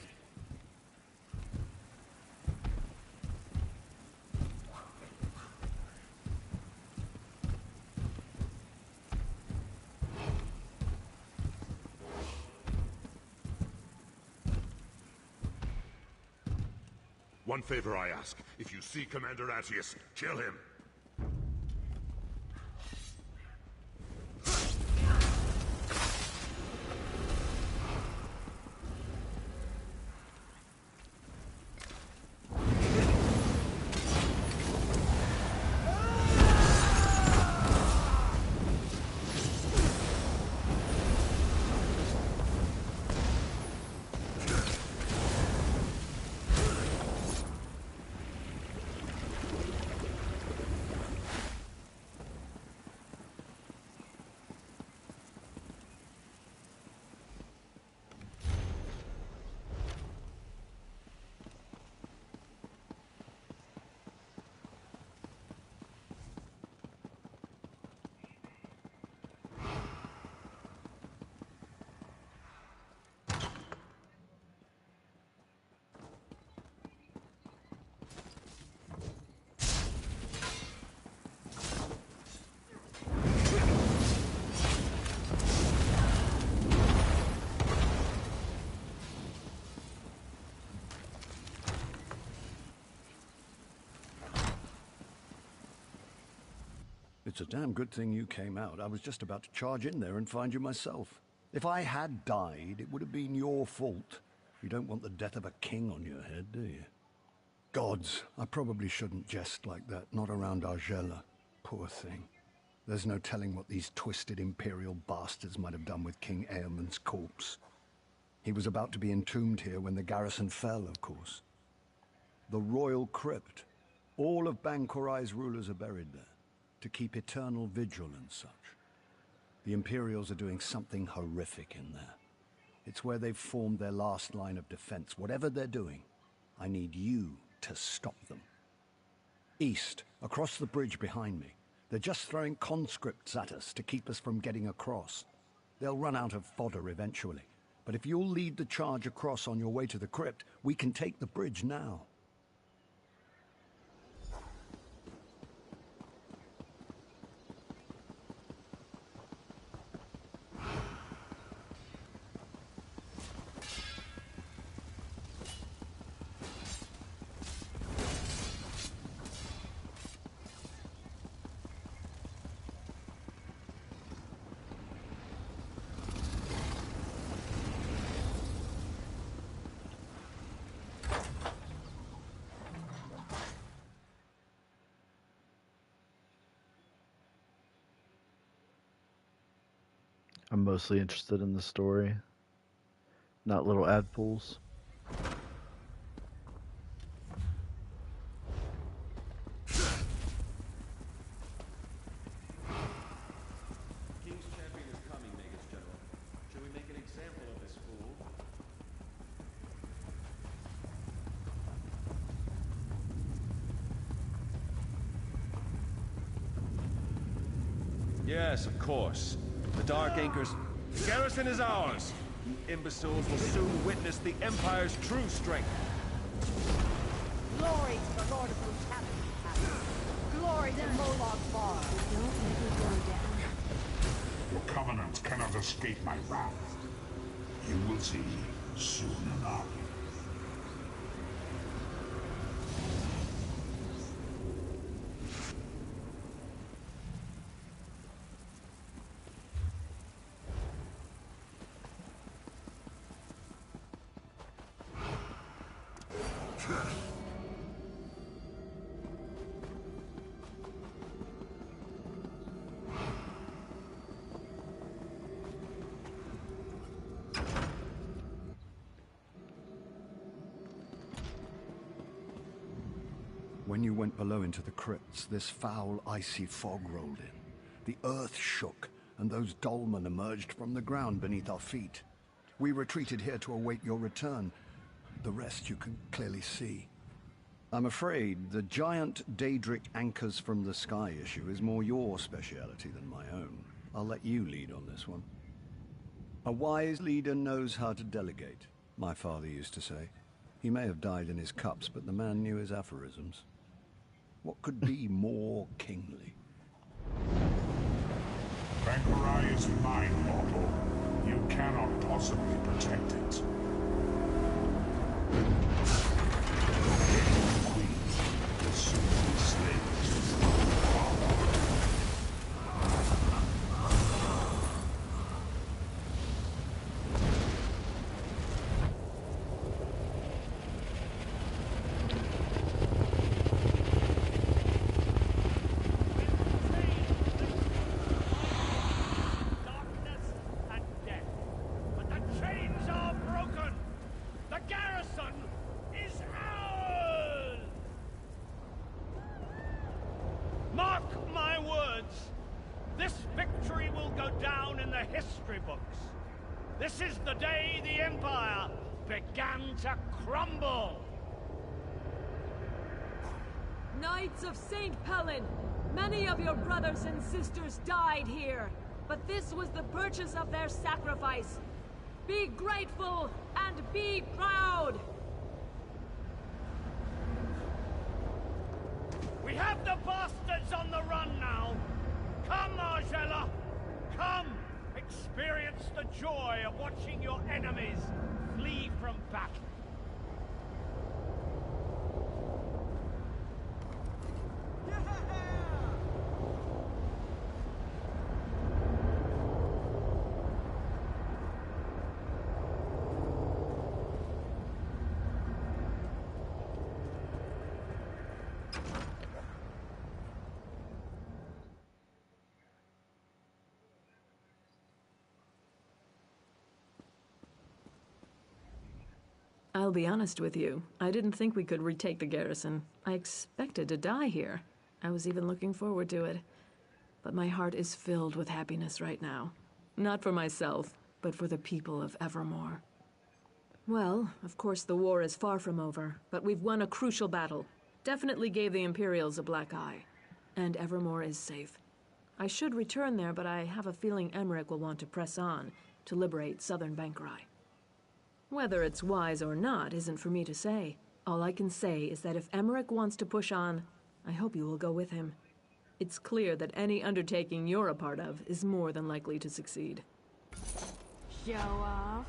One favor I ask. If you see Commander Attius, kill him. It's a damn good thing you came out. I was just about to charge in there and find you myself. If I had died, it would have been your fault. You don't want the death of a king on your head, do you? Gods, I probably shouldn't jest like that, not around Argella. Poor thing. There's no telling what these twisted Imperial bastards might have done with King Eamonn's corpse. He was about to be entombed here when the garrison fell, of course. The royal crypt. All of Bangkorai's rulers are buried there, to keep eternal vigil and such. The Imperials are doing something horrific in there. It's where they've formed their last line of defense. Whatever they're doing, I need you to stop them. East, across the bridge behind me, they're just throwing conscripts at us to keep us from getting across. They'll run out of fodder eventually, but if you'll lead the charge across on your way to the crypt, we can take the bridge now. I'm mostly interested in the story, not little ad pools. King's champion is coming, Magus General. Should we make an example of this fool? Yes, of course. The Dark Anchor's... The garrison is ours! You imbeciles will soon witness the Empire's true strength. Glory to the Lord of Brutality. Glory to Molag Bar. Don't let me go down. The Covenant cannot escape my wrath. You will see soon enough. When you went below into the crypts, this foul, icy fog rolled in. The earth shook, and those dolmen emerged from the ground beneath our feet. We retreated here to await your return. The rest you can clearly see. I'm afraid the giant Daedric anchors from the sky issue is more your speciality than my own. I'll let you lead on this one. A wise leader knows how to delegate, my father used to say. He may have died in his cups, but the man knew his aphorisms. What could be more kingly? Bangkorai is mine, mortal. You cannot possibly protect it. The Queen will soon be slaves to power. This is the day the Empire began to crumble! Knights of St. Pellin, many of your brothers and sisters died here, but this was the purchase of their sacrifice. Be grateful and be proud! We have the bastards on the run now! Come, Argella! Come! Experience the joy of watching your enemies flee from battle. I'll be honest with you. I didn't think we could retake the garrison. I expected to die here. I was even looking forward to it. But my heart is filled with happiness right now. Not for myself, but for the people of Evermore. Well, of course the war is far from over, but we've won a crucial battle. Definitely gave the Imperials a black eye. And Evermore is safe. I should return there, but I have a feeling Emmerich will want to press on to liberate southern Bangkorai. Whether it's wise or not isn't for me to say. All I can say is that if Emmerich wants to push on, I hope you will go with him. It's clear that any undertaking you're a part of is more than likely to succeed. Show off.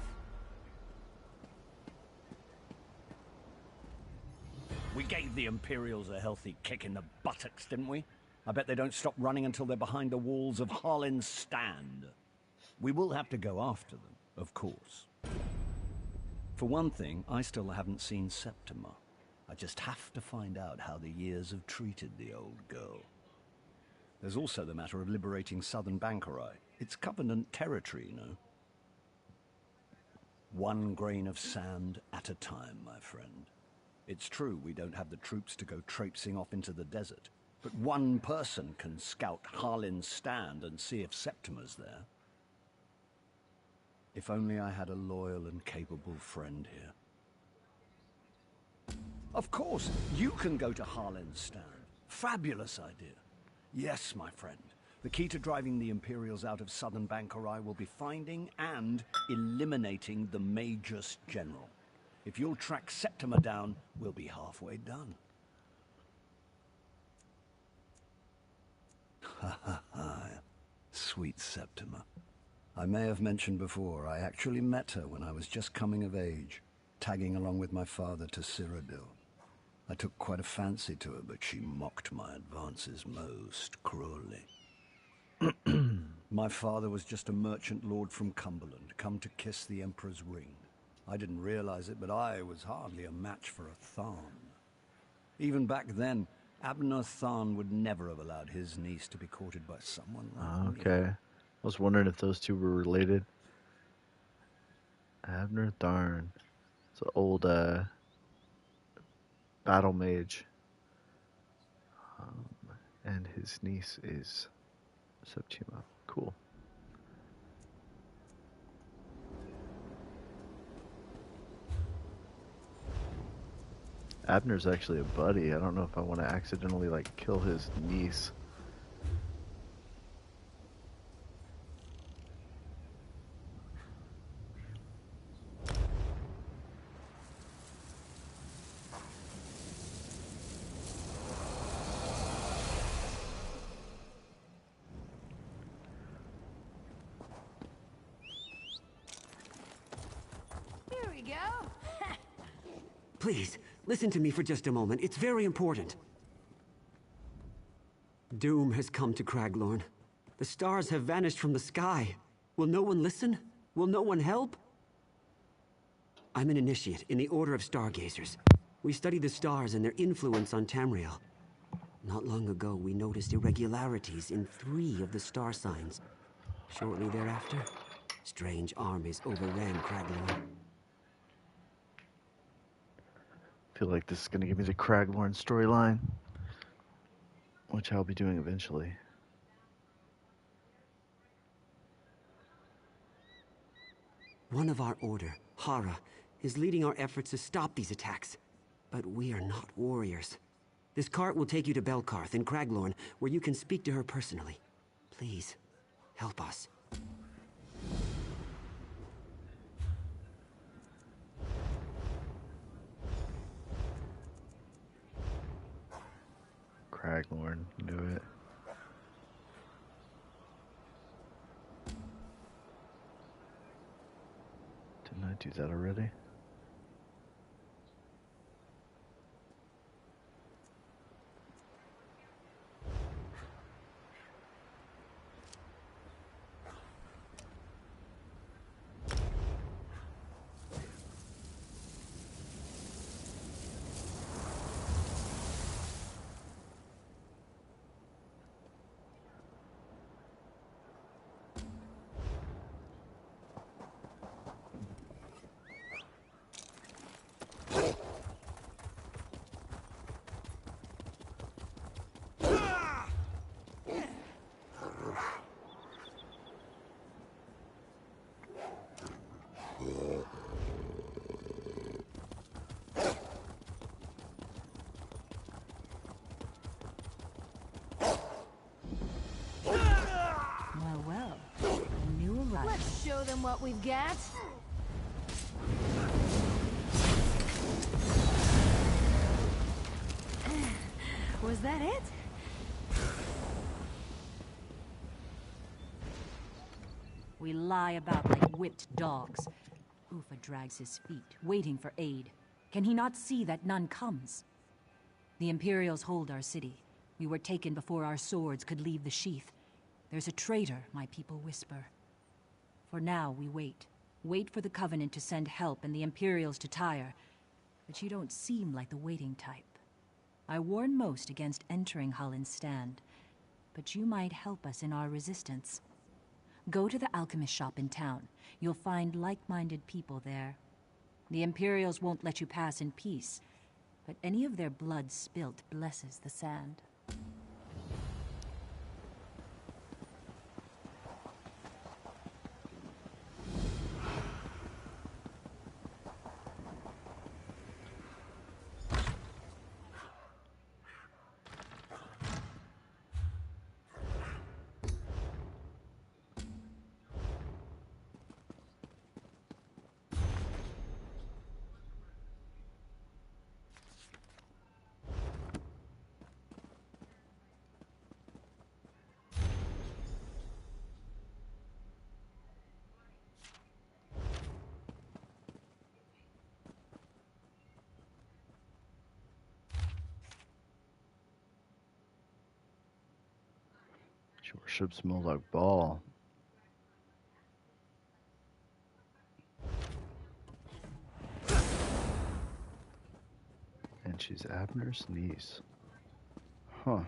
We gave the Imperials a healthy kick in the buttocks, didn't we? I bet they don't stop running until they're behind the walls of Harlin's Stand. We will have to go after them, of course. For one thing, I still haven't seen Septima. I just have to find out how the years have treated the old girl. There's also the matter of liberating southern Bangkorai. It's Covenant territory, you know. One grain of sand at a time, my friend. It's true we don't have the troops to go traipsing off into the desert, but one person can scout Harlin's stand and see if Septima's there. If only I had a loyal and capable friend here. Of course, you can go to Harlin's stand. Fabulous idea. Yes, my friend. The key to driving the Imperials out of southern Bangkorai will be finding and eliminating the Magus General. If you'll track Septima down, we'll be halfway done. Ha ha ha. Sweet Septima. I may have mentioned before, I actually met her when I was just coming of age, tagging along with my father to Cyrodiil. I took quite a fancy to her, but she mocked my advances most cruelly. My father was just a merchant lord from Cumberland, come to kiss the Emperor's ring. I didn't realize it, but I was hardly a match for a Tharn. Even back then, Abner Tharn would never have allowed his niece to be courted by someone like me. Okay. I was wondering if those two were related. Abner Tharn. It's an old battle mage. And his niece is Septima. Cool. Abner's actually a buddy. I don't know if I want to accidentally, like, kill his niece. Here we go. Please, listen to me for just a moment. It's very important. Doom has come to Craglorn. The stars have vanished from the sky. Will no one listen? Will no one help? I'm an initiate in the Order of Stargazers. We study the stars and their influence on Tamriel. Not long ago, we noticed irregularities in 3 of the star signs. Shortly thereafter, strange armies overran Craglorn. I feel like this is going to give me the Craglorn storyline, which I'll be doing eventually. One of our order, Hara, is leading our efforts to stop these attacks. But we are not warriors. This cart will take you to Belkarth in Craglorn, where you can speak to her personally. Please, help us. Craglorn, do it. Didn't I do that already? Well, a new arrival. Let's show them what we've got. Was that it? We lie about like whipped dogs. Ufa drags his feet, waiting for aid. Can he not see that none comes? The Imperials hold our city. We were taken before our swords could leave the sheath. There's a traitor, my people whisper. For now, we wait. Wait for the Covenant to send help and the Imperials to tire. But you don't seem like the waiting type. I warn most against entering Harlin's stand. but you might help us in our resistance. Go to the alchemist shop in town. You'll find like-minded people there. The Imperials won't let you pass in peace, but any of their blood spilt blesses the sand. Your ship smells like ball. And she's Abner's niece. Huh.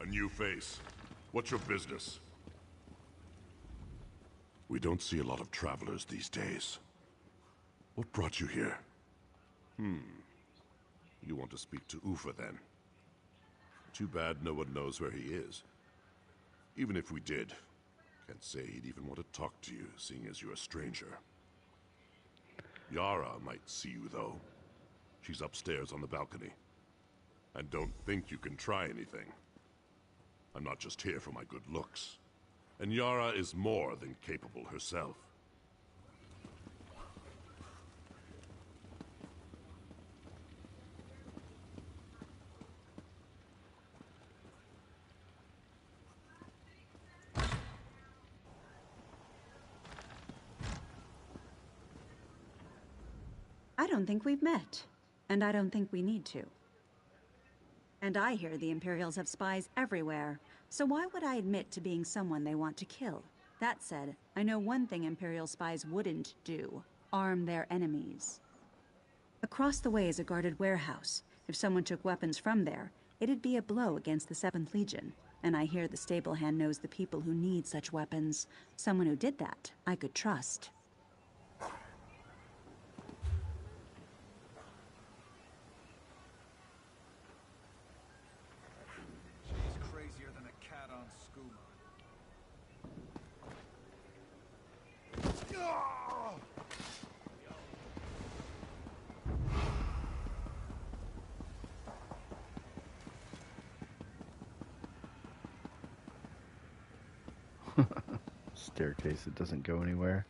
A new face. What's your business? We don't see a lot of travelers these days. What brought you here? You want to speak to Ufa, then? Too bad no one knows where he is. Even if we did, can't say he'd even want to talk to you, seeing as you're a stranger. Yara might see you, though. She's upstairs on the balcony. And don't think you can try anything. I'm not just here for my good looks. And Yara is more than capable herself. I don't think we've met, and I don't think we need to. And I hear the Imperials have spies everywhere, so why would I admit to being someone they want to kill? That said, I know one thing Imperial spies wouldn't do: arm their enemies. Across the way is a guarded warehouse. If someone took weapons from there, it'd be a blow against the 7th Legion. And I hear the stable hand knows the people who need such weapons. Someone who did that, I could trust. She's crazier than a cat on skooma. Staircase that doesn't go anywhere.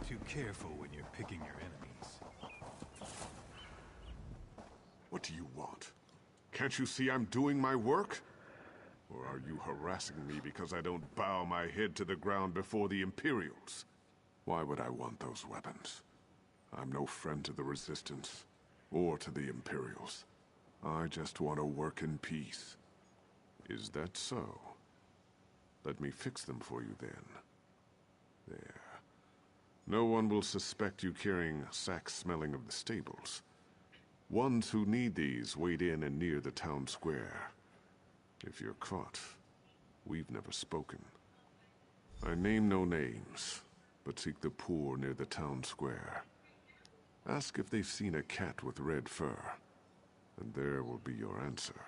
too careful when you're picking your enemies. What do you want? Can't you see I'm doing my work? Or are you harassing me because I don't bow my head to the ground before the Imperials? Why would I want those weapons? I'm no friend to the Resistance, or to the Imperials. I just want to work in peace. Is that so? Let me fix them for you then. There. No one will suspect you carrying sacks smelling of the stables. Ones who need these wait in and near the town square. If you're caught, we've never spoken. I name no names, but seek the poor near the town square. Ask if they've seen a cat with red fur, and there will be your answer.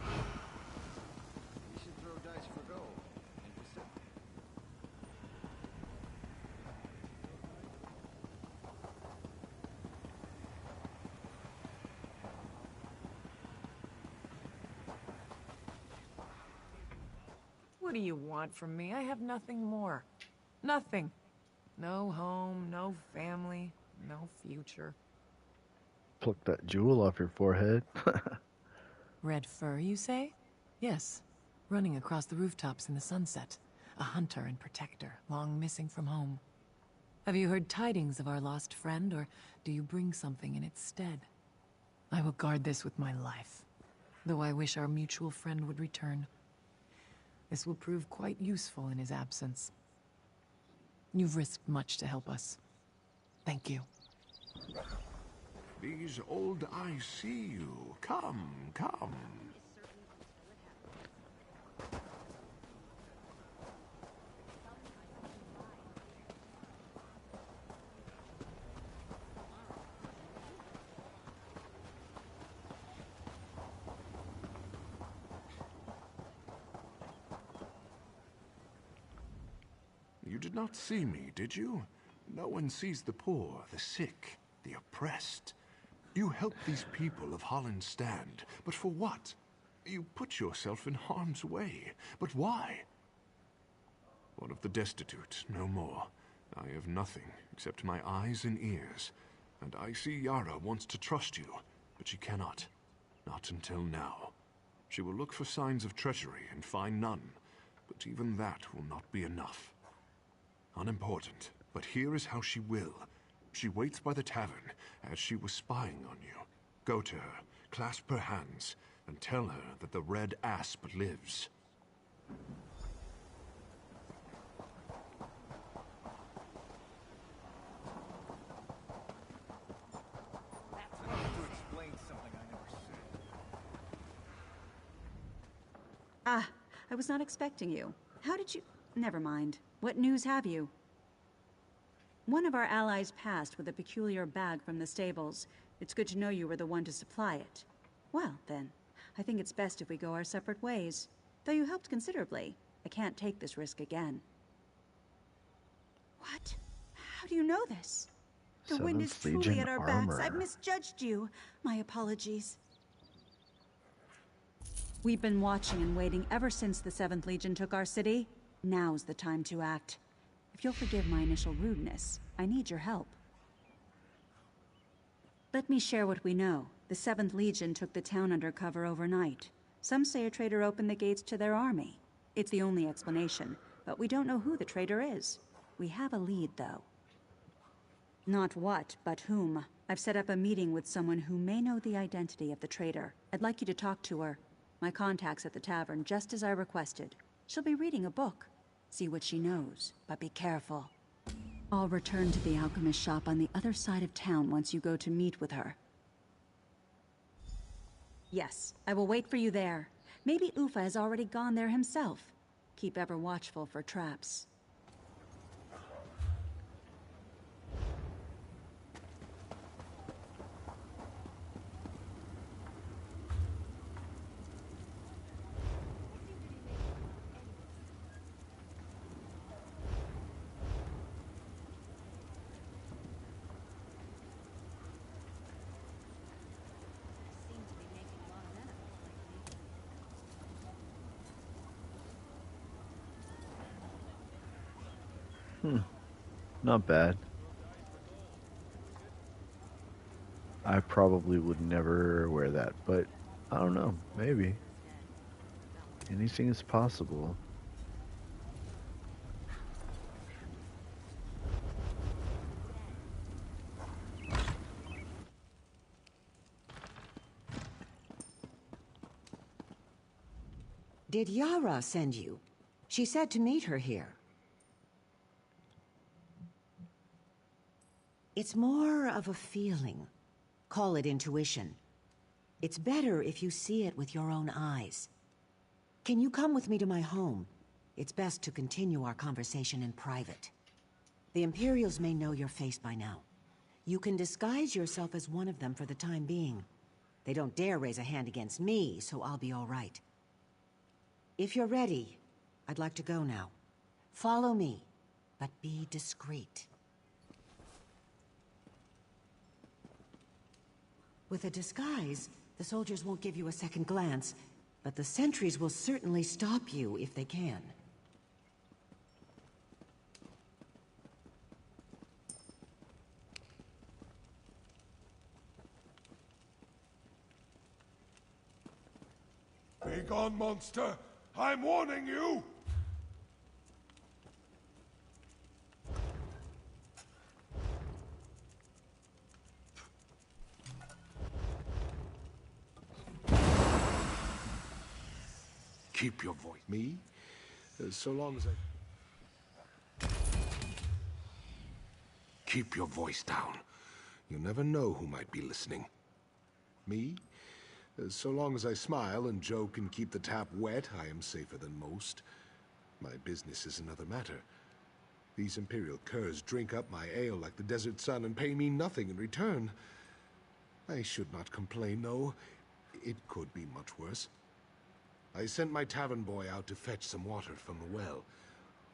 We should throw dice for gold. Interested? What do you want from me? I have nothing more. Nothing. No home, no family, no future. Pluck that jewel off your forehead. Red fur, you say? Yes. Running across the rooftops in the sunset. A hunter and protector, long missing from home. Have you heard tidings of our lost friend, or do you bring something in its stead? I will guard this with my life, though I wish our mutual friend would return. This will prove quite useful in his absence. You've risked much to help us. Thank you. These old eyes see you. Come, come. You did not see me, did you? No one sees the poor, the sick, the oppressed. You help these people of Holland stand, but for what? You put yourself in harm's way, but why? One of the destitute, no more. I have nothing except my eyes and ears, and I see Yara wants to trust you, but she cannot. Not until now. She will look for signs of treachery and find none, but even that will not be enough. Unimportant, but here is how she will. She waits by the tavern, as she was spying on you. Go to her, clasp her hands, and tell her that the red asp lives. To explain something I never said. Ah, I was not expecting you. How did you... Never mind. What news have you? One of our allies passed with a peculiar bag from the stables. It's good to know you were the one to supply it. Well, then, I think it's best if we go our separate ways. Though you helped considerably, I can't take this risk again. What? How do you know this? The wind is Seventh truly Legion at our armor. backs. I've misjudged you. My apologies. We've been watching and waiting ever since the 7th Legion took our city. Now's the time to act. If you'll forgive my initial rudeness, I need your help. Let me share what we know. The 7th Legion took the town under cover overnight. Some say a traitor opened the gates to their army. It's the only explanation, but we don't know who the traitor is. We have a lead, though. Not what, but whom. I've set up a meeting with someone who may know the identity of the traitor. I'd like you to talk to her. My contact's at the tavern, just as I requested. She'll be reading a book. See what she knows, but be careful. I'll return to the alchemist shop on the other side of town once you go to meet with her. Yes, I will wait for you there. Maybe Ufa has already gone there himself. Keep ever watchful for traps. Not bad. I probably would never wear that, but I don't know. Maybe. Anything is possible. Did Yara send you? She said to meet her here. It's more of a feeling. Call it intuition. It's better if you see it with your own eyes. Can you come with me to my home? It's best to continue our conversation in private. The Imperials may know your face by now. You can disguise yourself as one of them for the time being. They don't dare raise a hand against me, so I'll be all right. If you're ready, I'd like to go now. Follow me, but be discreet. With a disguise, the soldiers won't give you a second glance, but the sentries will certainly stop you if they can. Be gone, monster! I'm warning you! Keep your voice. Me? So long as I... Keep your voice down. You never know who might be listening. Me? So long as I smile and joke and keep the tap wet, I am safer than most. My business is another matter. These Imperial curs drink up my ale like the desert sun and pay me nothing in return. I should not complain, though. It could be much worse. I sent my tavern boy out to fetch some water from the well.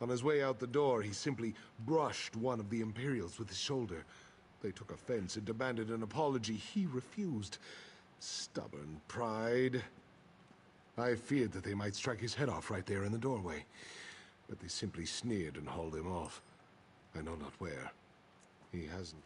On his way out the door, he simply brushed one of the Imperials with his shoulder. They took offense and demanded an apology. He refused. Stubborn pride. I feared that they might strike his head off right there in the doorway. But they simply sneered and hauled him off. I know not where. He hasn't...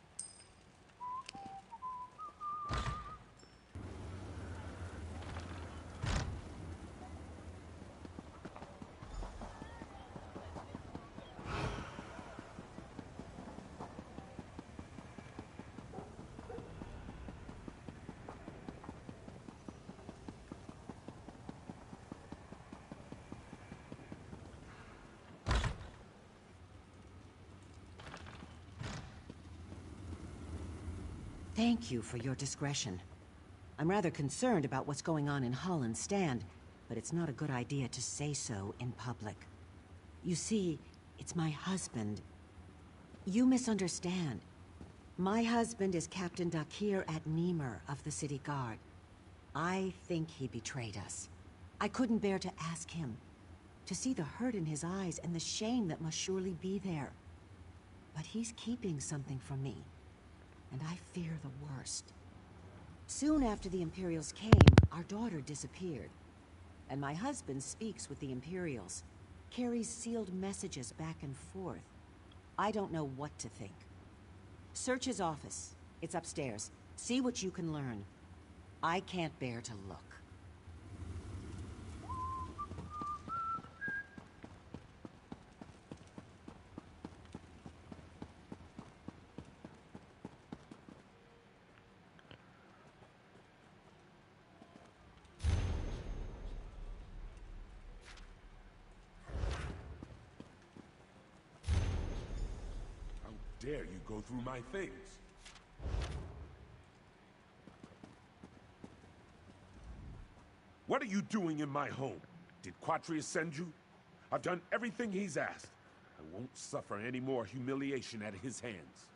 Thank you for your discretion. I'm rather concerned about what's going on in Holland's stand, but it's not a good idea to say so in public. You see, it's my husband. You misunderstand. My husband is Captain Dakir at Niemer of the City Guard. I think he betrayed us. I couldn't bear to ask him, to see the hurt in his eyes and the shame that must surely be there. But he's keeping something from me, and I fear the worst. Soon after the Imperials came, our daughter disappeared. And my husband speaks with the Imperials, carries sealed messages back and forth. I don't know what to think. Search his office. It's upstairs. See what you can learn. I can't bear to look. Dare you go through my things? What are you doing in my home? Did Quatrius send you? I've done everything he's asked. I won't suffer any more humiliation at his hands.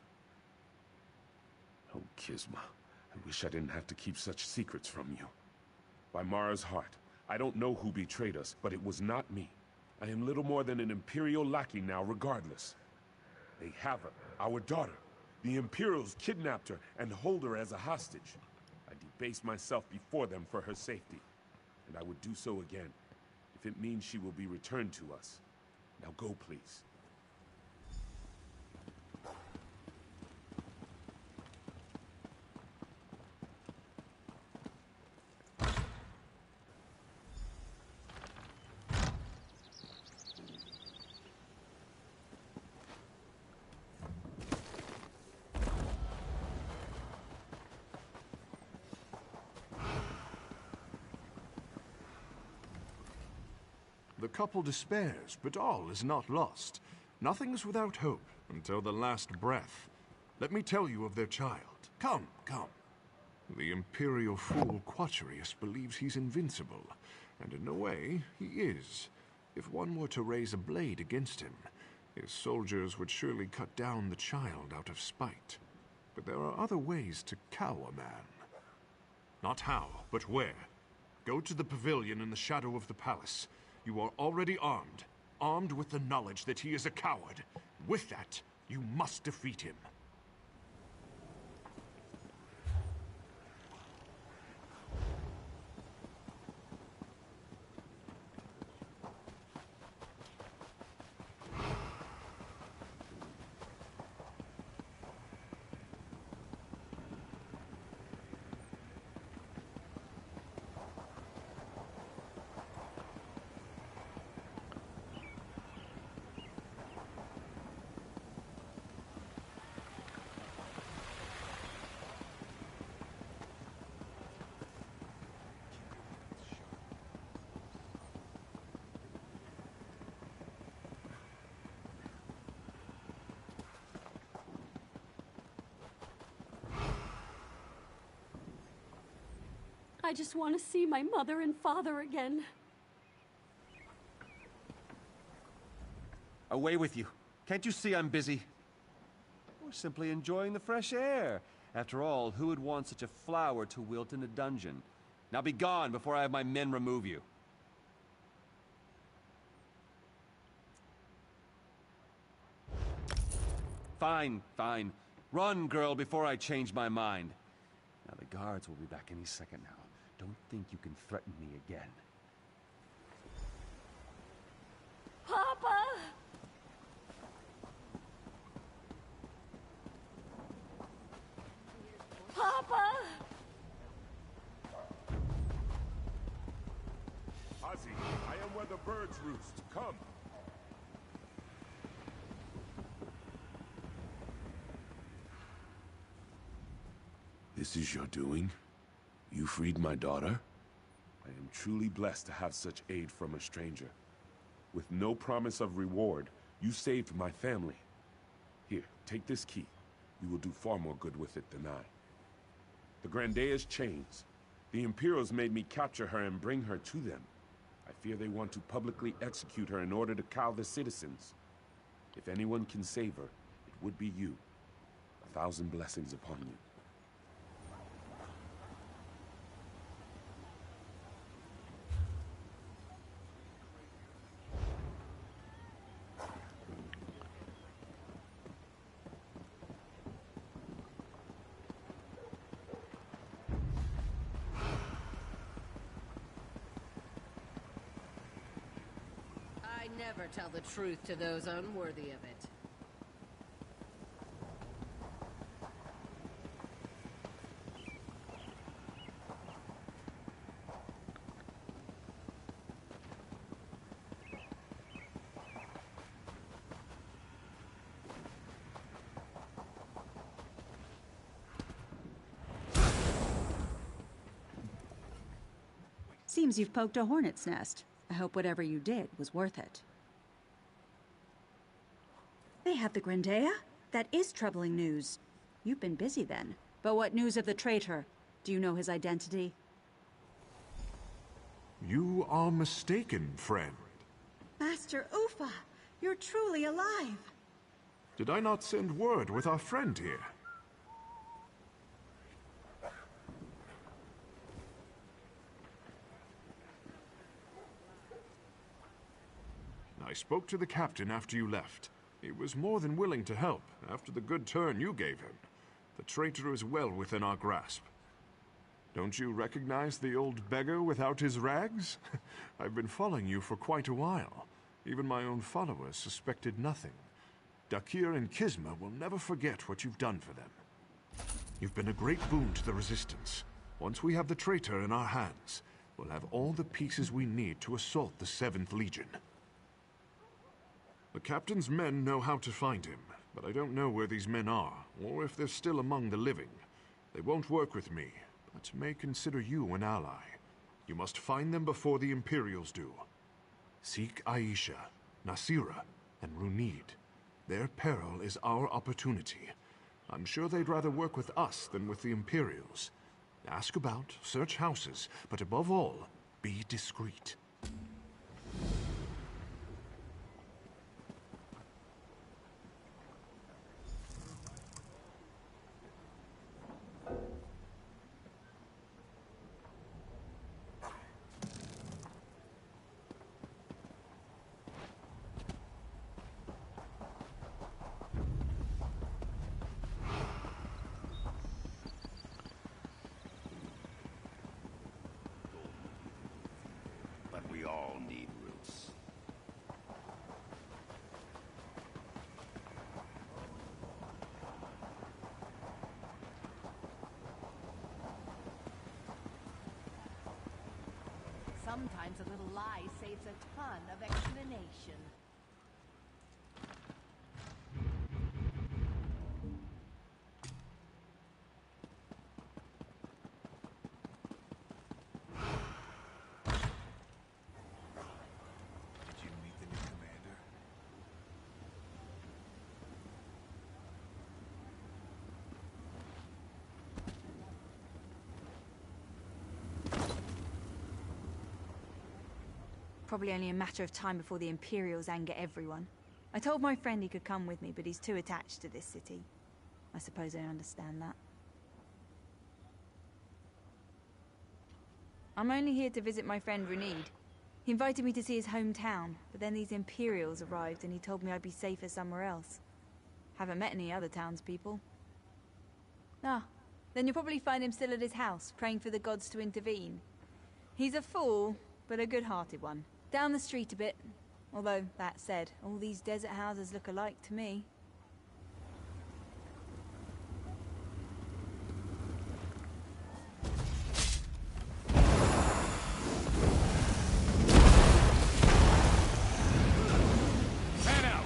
Oh, Kisma, I wish I didn't have to keep such secrets from you. By Mara's heart, I don't know who betrayed us, but it was not me. I am little more than an Imperial lackey now, regardless. They have her, our daughter. The Imperials kidnapped her and hold her as a hostage. I debased myself before them for her safety, and I would do so again, if it means she will be returned to us. Now go, please. couple despairs, but all is not lost. Nothing is without hope until the last breath. Let me tell you of their child. Come, come. The Imperial fool Quatrius believes he's invincible, and in a way, he is. If one were to raise a blade against him, his soldiers would surely cut down the child out of spite. But there are other ways to cow a man. Not how, but where. Go to the pavilion in the shadow of the palace. You are already armed, armed with the knowledge that he is a coward. With that, you must defeat him. I just want to see my mother and father again. Away with you. Can't you see I'm busy? We're simply enjoying the fresh air. After all, who would want such a flower to wilt in a dungeon? Now be gone before I have my men remove you. Fine, fine. Run, girl, before I change my mind. Now the guards will be back any second now. Don't think you can threaten me again. Papa! Papa! Ozzy, I am where the birds roost. Come. This is your doing? You freed my daughter? I am truly blessed to have such aid from a stranger. With no promise of reward, you saved my family. Here, take this key. You will do far more good with it than I. The Grandea's chains. The Imperials made me capture her and bring her to them. I fear they want to publicly execute her in order to cow the citizens. If anyone can save her, it would be you. 1,000 blessings upon you. I never tell the truth to those unworthy of it. Seems you've poked a hornet's nest. I hope whatever you did was worth it. They have the Grandea? That is troubling news. You've been busy then. But what news of the traitor? Do you know his identity? You are mistaken, friend. Master Ufa, you're truly alive. Did I not send word with our friend here? I spoke to the captain after you left. He was more than willing to help after the good turn you gave him. The traitor is well within our grasp. Don't you recognize the old beggar without his rags? I've been following you for quite a while. Even my own followers suspected nothing. Dakir and Kisma will never forget what you've done for them. You've been a great boon to the Resistance. Once we have the traitor in our hands, we'll have all the pieces we need to assault the 7th Legion. The captain's men know how to find him, but I don't know where these men are, or if they're still among the living. They won't work with me, but may consider you an ally. You must find them before the Imperials do. Seek Aisha, Nasira, and Runid. Their peril is our opportunity. I'm sure they'd rather work with us than with the Imperials. Ask about, search houses, but above all, be discreet. But we all need roots. Sometimes a little lie saves a ton of explanation. Did you meet the new commander? Probably only a matter of time before the Imperials anger everyone. I told my friend he could come with me, but he's too attached to this city. I suppose I understand that. I'm only here to visit my friend Runid. He invited me to see his hometown, but then these Imperials arrived and he told me I'd be safer somewhere else. Haven't met any other townspeople. Ah, then you'll probably find him still at his house, praying for the gods to intervene. He's a fool, but a good-hearted one. Down the street a bit. Although, that said, all these desert houses look alike to me. Man out!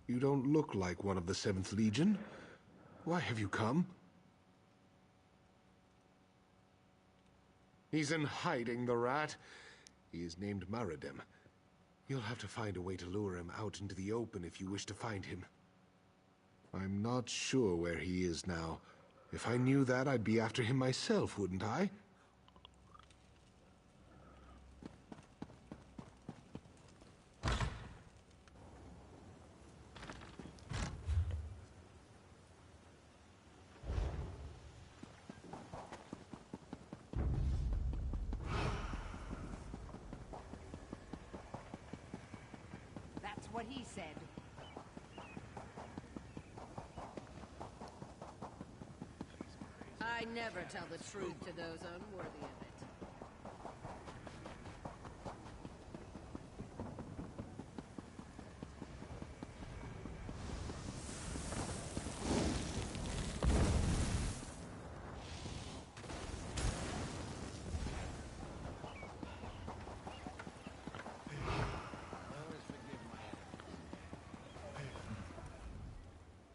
You don't look like one of the 7th Legion. Why have you come? He's in hiding, the rat. He is named Maradem. You'll have to find a way to lure him out into the open if you wish to find him. I'm not sure where he is now. If I knew that, I'd be after him myself, wouldn't I? That's what he said. I never tell the truth to those unworthy of it.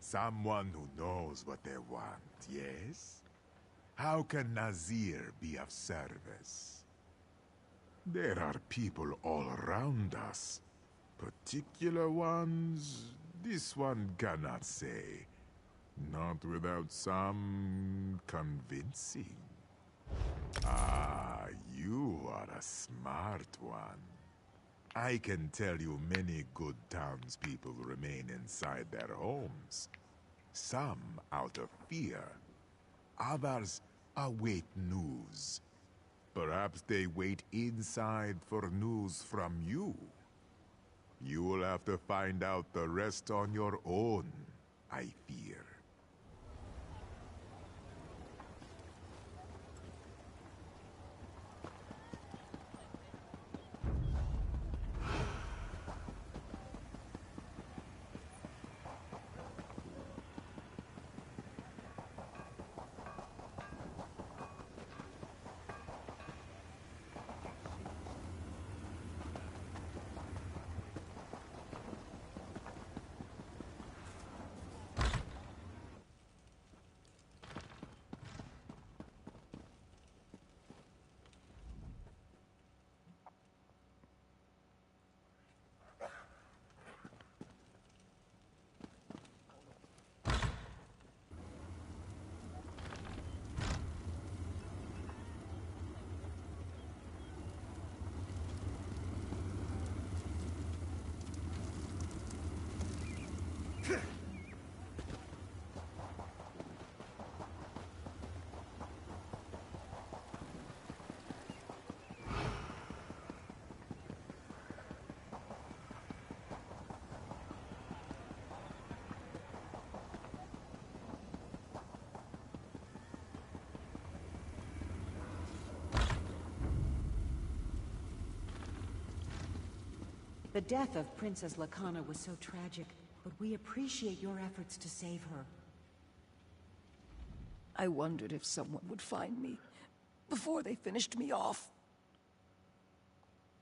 Someone who knows what they want, yes? How can Nazir be of service? There are people all around us. Particular ones, this one cannot say. Not without some convincing. Ah, you are a smart one. I can tell you many good townspeople remain inside their homes. Some out of fear. Others await news. Perhaps they wait inside for news from you. You will have to find out the rest on your own, I fear. The death of Princess Lakana was so tragic, but we appreciate your efforts to save her. I wondered if someone would find me before they finished me off.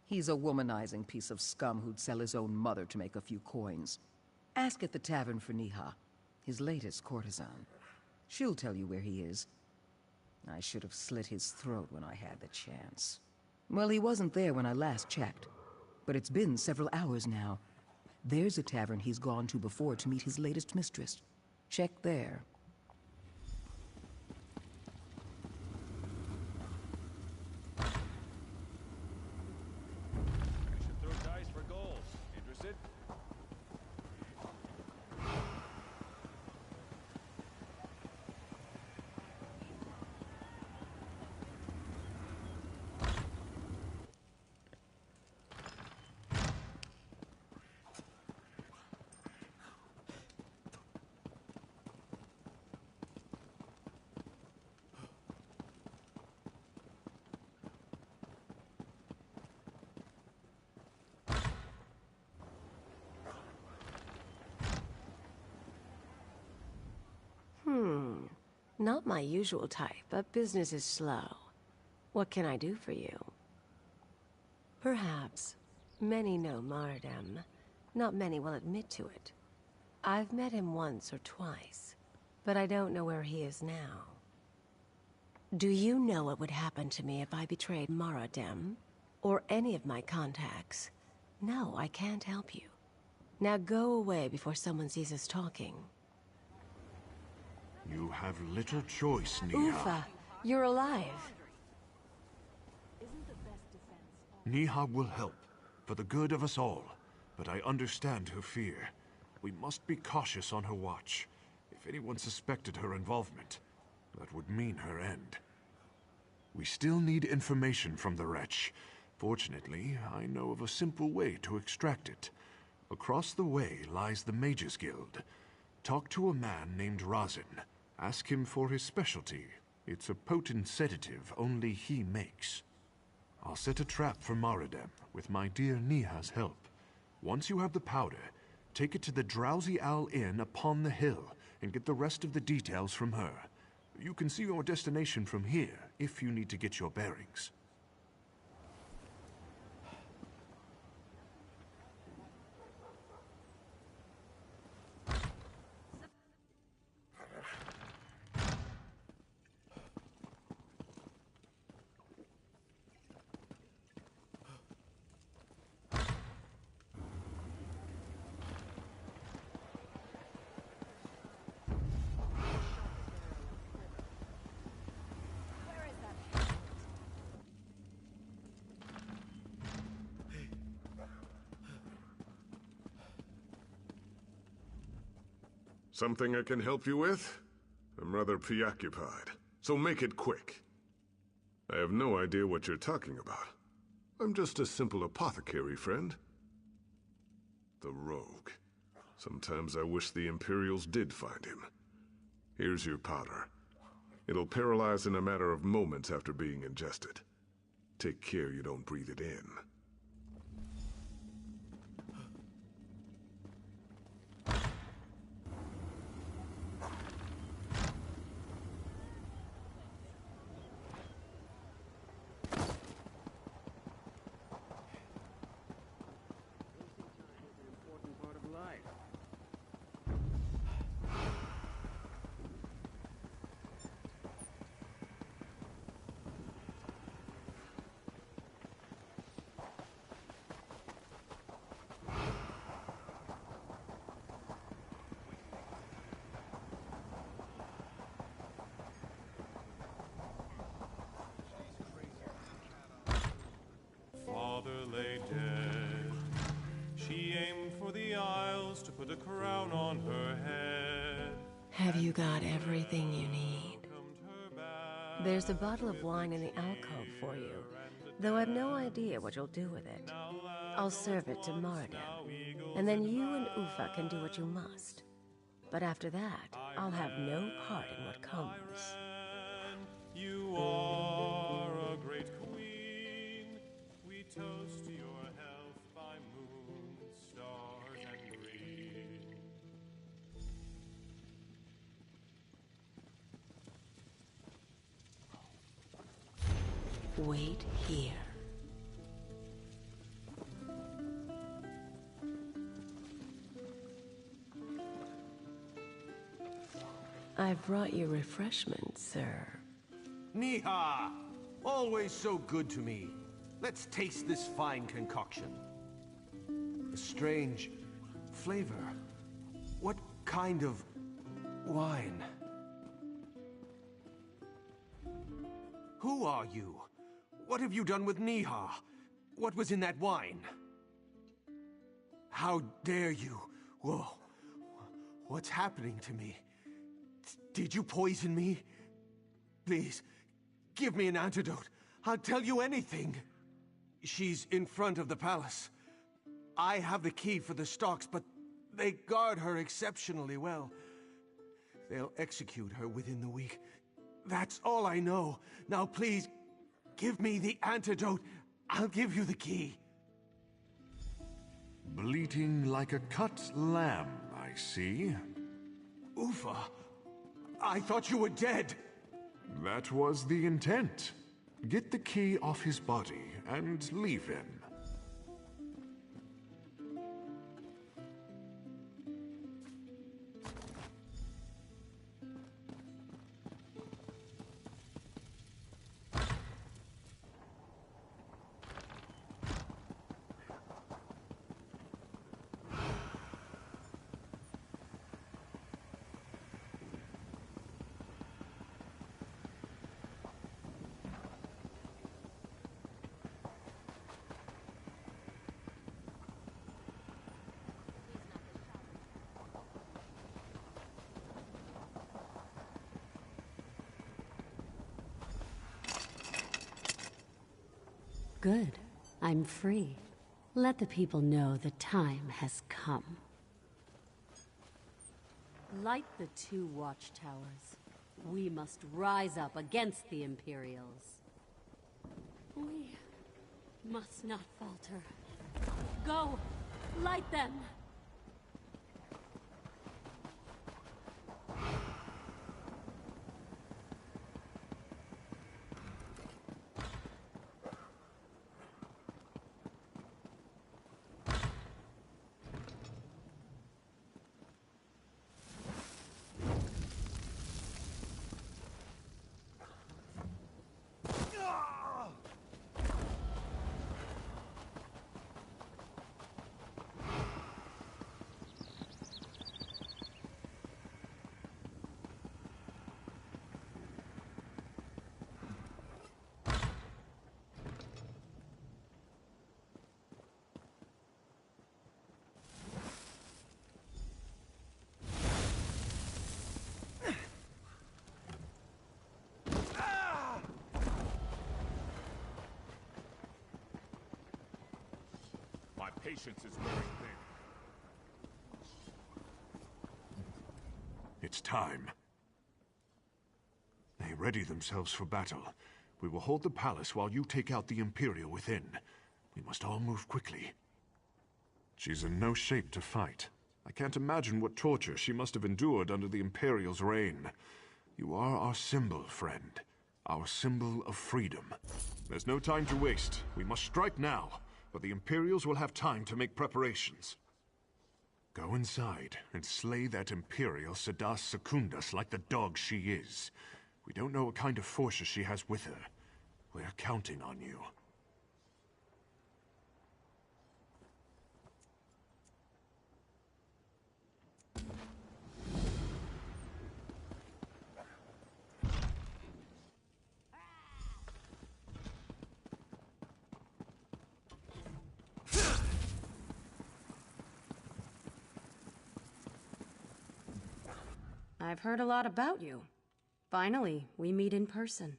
He's a womanizing piece of scum who'd sell his own mother to make a few coins. Ask at the tavern for Niha, his latest courtesan. She'll tell you where he is. I should have slit his throat when I had the chance. Well, he wasn't there when I last checked. But it's been several hours now. There's a tavern he's gone to before to meet his latest mistress. Check there. I should throw dice for gold. Interested? Not my usual type, but business is slow. What can I do for you? Perhaps. Many know Maradem. Not many will admit to it. I've met him once or twice, but I don't know where he is now. Do you know what would happen to me if I betrayed Maradem? Or any of my contacts? No, I can't help you. Now go away before someone sees us talking. You have little choice, Niha. Ufa, you're alive. Niha will help, for the good of us all. But I understand her fear. We must be cautious on her watch. If anyone suspected her involvement, that would mean her end. We still need information from the wretch. Fortunately, I know of a simple way to extract it. Across the way lies the Mages Guild. Talk to a man named Razin. Ask him for his specialty. It's a potent sedative only he makes. I'll set a trap for Maradem with my dear Niha's help. Once you have the powder, take it to the Drowsy Owl Inn upon the hill and get the rest of the details from her. You can see your destination from here if you need to get your bearings. Something I can help you with? I'm rather preoccupied, so make it quick. I have no idea what you're talking about. I'm just a simple apothecary, friend. The rogue. Sometimes I wish the Imperials did find him. Here's your powder. It'll paralyze in a matter of moments after being ingested. Take care you don't breathe it in. Father lay dead. She aimed for the Isles to put a crown on her head. Have you got everything you need? There's a bottle of wine in the alcove for you, though I've no idea what you'll do with it. I'll serve it to Mardem, and then you and Ufa can do what you must. But after that, I'll have no part in what comes. You are a great queen. We toast your health by moon, stars, and green. Wait here. I've brought you refreshments, sir. Niha! Always so good to me. Let's taste this fine concoction. A strange flavor. What kind of wine? Who are you? What have you done with Niha? What was in that wine? How dare you? Whoa. What's happening to me? Did you poison me? Please, give me an antidote. I'll tell you anything. She's in front of the palace. I have the key for the stocks, but they guard her exceptionally well. They'll execute her within the week. That's all I know. Now please, give me the antidote. I'll give you the key. Bleating like a cut lamb, I see. Ufa, I thought you were dead. That was the intent. Get the key off his body and leave him. Good. I'm free. Let the people know the time has come. Light the 2 watchtowers. We must rise up against the Imperials. We must not falter. Go! Light them! patience is wearing thin. It's time. They ready themselves for battle. We will hold the palace while you take out the Imperial within. We must all move quickly. She's in no shape to fight. I can't imagine what torture she must have endured under the Imperial's reign. You are our symbol, friend. Our symbol of freedom. There's no time to waste. We must strike now, or the Imperials will have time to make preparations. Go inside and slay that Imperial Sedas Secundus like the dog she is. We don't know what kind of forces she has with her. We're counting on you. I've heard a lot about you. Finally, we meet in person.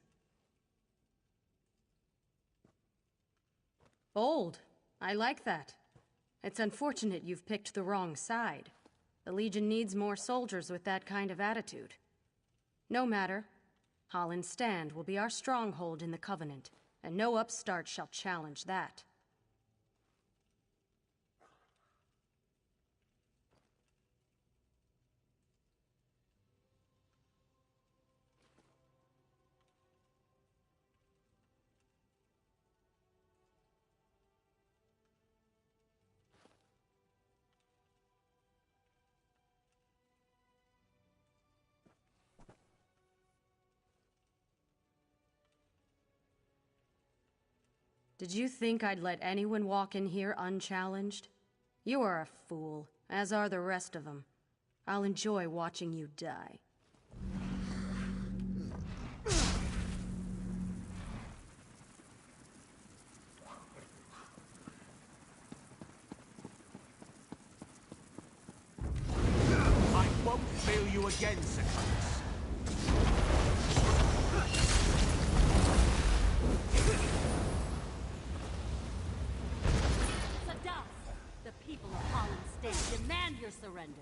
Bold. I like that. It's unfortunate you've picked the wrong side. The Legion needs more soldiers with that kind of attitude. No matter. Holland's Stand will be our stronghold in the Covenant, and no upstart shall challenge that. Did you think I'd let anyone walk in here unchallenged? You are a fool, as are the rest of them. I'll enjoy watching you die. I won't fail you again, Secundus. Demand your surrender.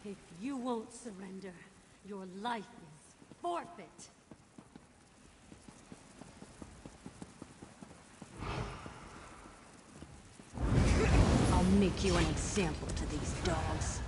If you won't surrender, your life is forfeit. I'll make you an example to these dogs.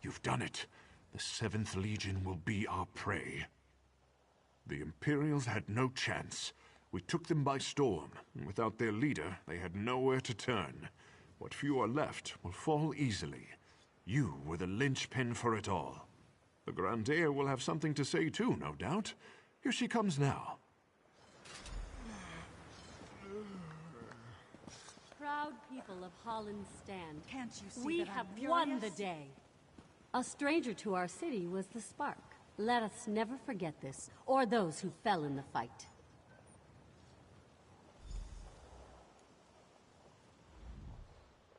You've done it. The 7th Legion will be our prey. The Imperials had no chance. We took them by storm, and without their leader, they had nowhere to turn. What few are left will fall easily. You were the linchpin for it all. The Grandair will have something to say too, no doubt. Here she comes now. Proud people of Holland's Stand, Can't you see we that I'm have won the furious? day. A stranger to our city was the spark. Let us never forget this, or those who fell in the fight.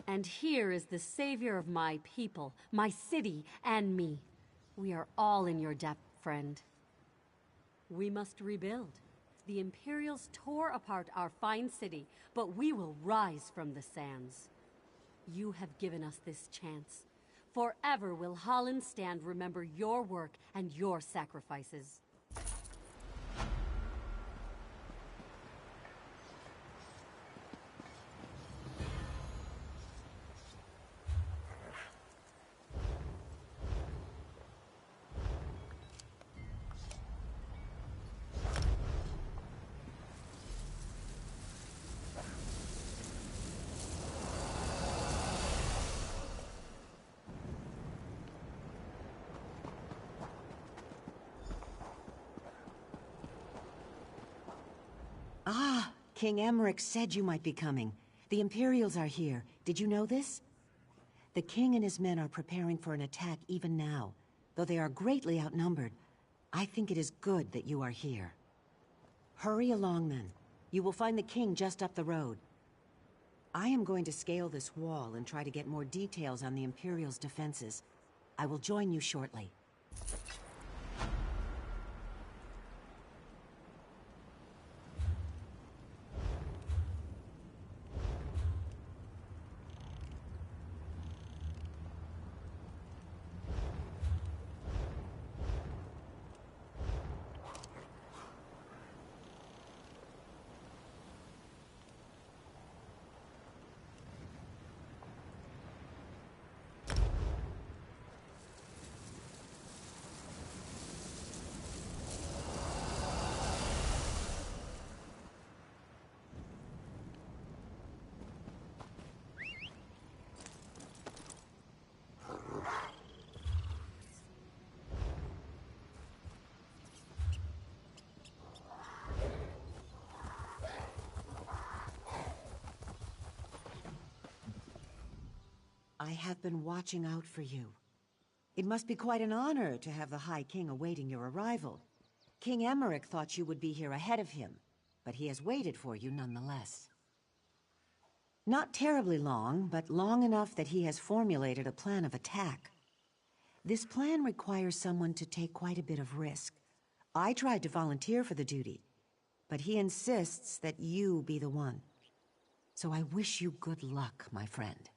And here is the savior of my people, my city, and me. We are all in your debt, friend. We must rebuild. The Imperials tore apart our fine city, but we will rise from the sands. You have given us this chance. Forever will Holland's Stand remember your work and your sacrifices. King Emmerich said you might be coming. The Imperials are here. Did you know this? The king and his men are preparing for an attack even now. Though they are greatly outnumbered, I think it is good that you are here. Hurry along, then. You will find the king just up the road. I am going to scale this wall and try to get more details on the Imperials' defenses. I will join you shortly. I have been watching out for you. It must be quite an honor to have the High King awaiting your arrival. King Emmerich thought you would be here ahead of him, but he has waited for you nonetheless. Not terribly long, but long enough that he has formulated a plan of attack. This plan requires someone to take quite a bit of risk. I tried to volunteer for the duty, but he insists that you be the one. So I wish you good luck, my friend.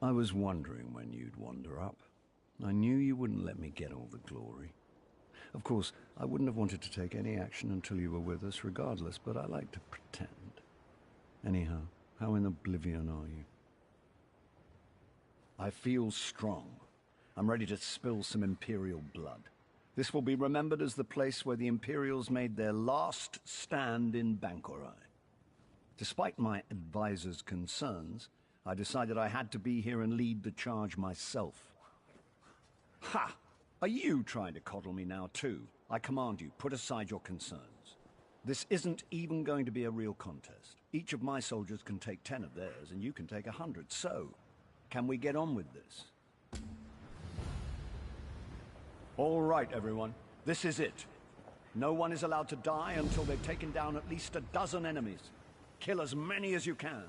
I was wondering when you'd wander up. I knew you wouldn't let me get all the glory. Of course, I wouldn't have wanted to take any action until you were with us regardless, but I like to pretend. Anyhow, how in oblivion are you? I feel strong. I'm ready to spill some Imperial blood. This will be remembered as the place where the Imperials made their last stand in Bangkorai. Despite my advisor's concerns, I decided I had to be here and lead the charge myself. Ha! Are you trying to coddle me now too? I command you, put aside your concerns. This isn't even going to be a real contest. Each of my soldiers can take 10 of theirs, and you can take 100. So, can we get on with this? All right, everyone. This is it. No one is allowed to die until they've taken down at least a dozen enemies. Kill as many as you can.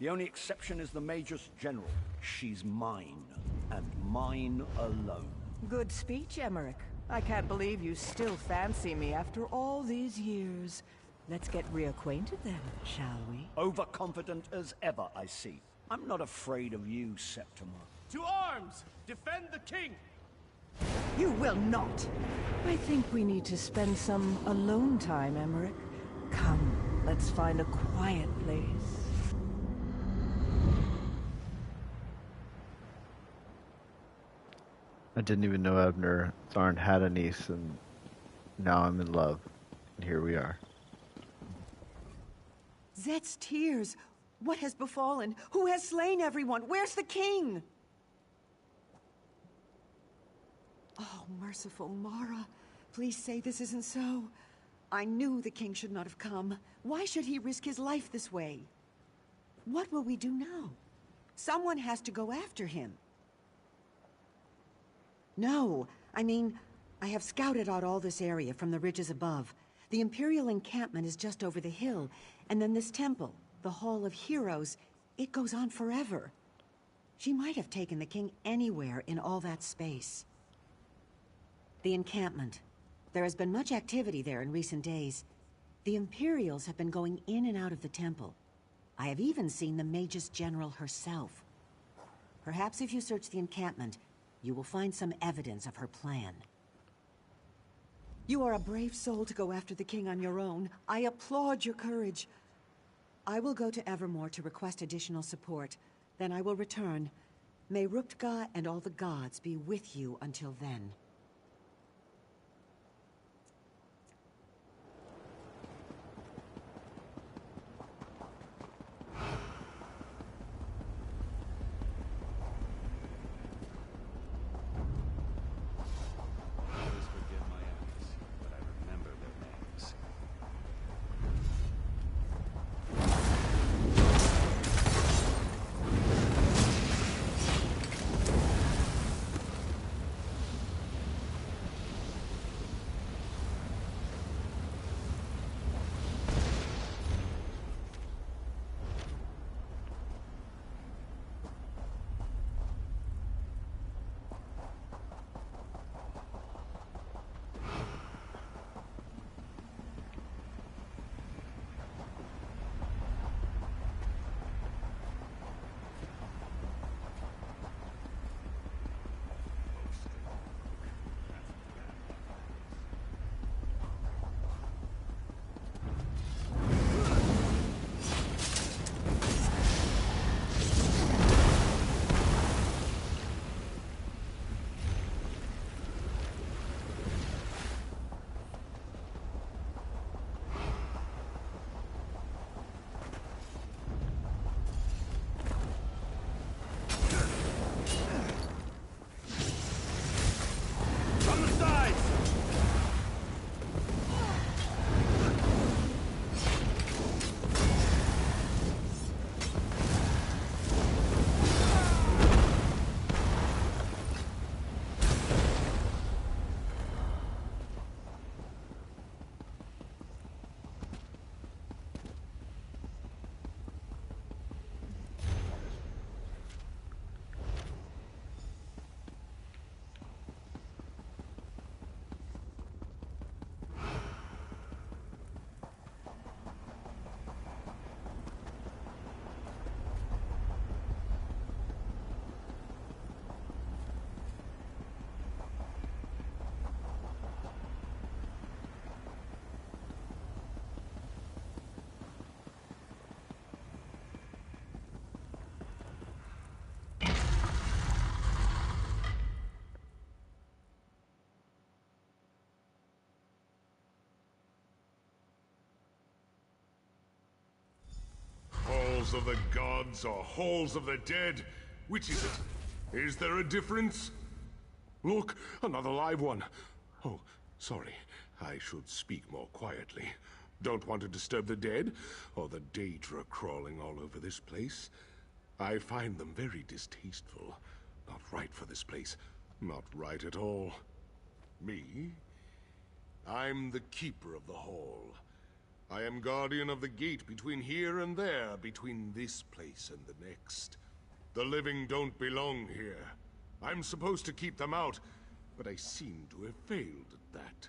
The only exception is the Major's General. She's mine, and mine alone. Good speech, Emmerich. I can't believe you still fancy me after all these years. Let's get reacquainted then, shall we? Overconfident as ever, I see. I'm not afraid of you, Septima. To arms! Defend the king! You will not! I think we need to spend some alone time, Emmerich. Come, let's find a quiet place. I didn't even know Abner Tharn had a niece, and now I'm in love. And here we are. Zet's tears! What has befallen? Who has slain everyone? Where's the king? Oh, merciful Mara. Please say this isn't so. I knew the king should not have come. Why should he risk his life this way? What will we do now? Someone has to go after him. No, I mean, I have scouted out all this area from the ridges above. The Imperial encampment is just over the hill, and then this temple, the Hall of Heroes, it goes on forever. She might have taken the king anywhere in all that space. The encampment. There has been much activity there in recent days. The Imperials have been going in and out of the temple. I have even seen the Magus General herself. Perhaps if you search the encampment, you will find some evidence of her plan. You are a brave soul to go after the king on your own. I applaud your courage. I will go to Evermore to request additional support. Then I will return. May Ruptga and all the gods be with you until then. Always forgive my enemies, but I remember their names. Halls of the gods or halls of the dead? Which is it? Is there a difference? Look, another live one. Oh, sorry. I should speak more quietly. Don't want to disturb the dead, or the Daedra crawling all over this place. I find them very distasteful. Not right for this place. Not right at all. Me? I'm the keeper of the hall. I am guardian of the gate between here and there, between this place and the next. The living don't belong here. I'm supposed to keep them out, but I seem to have failed at that.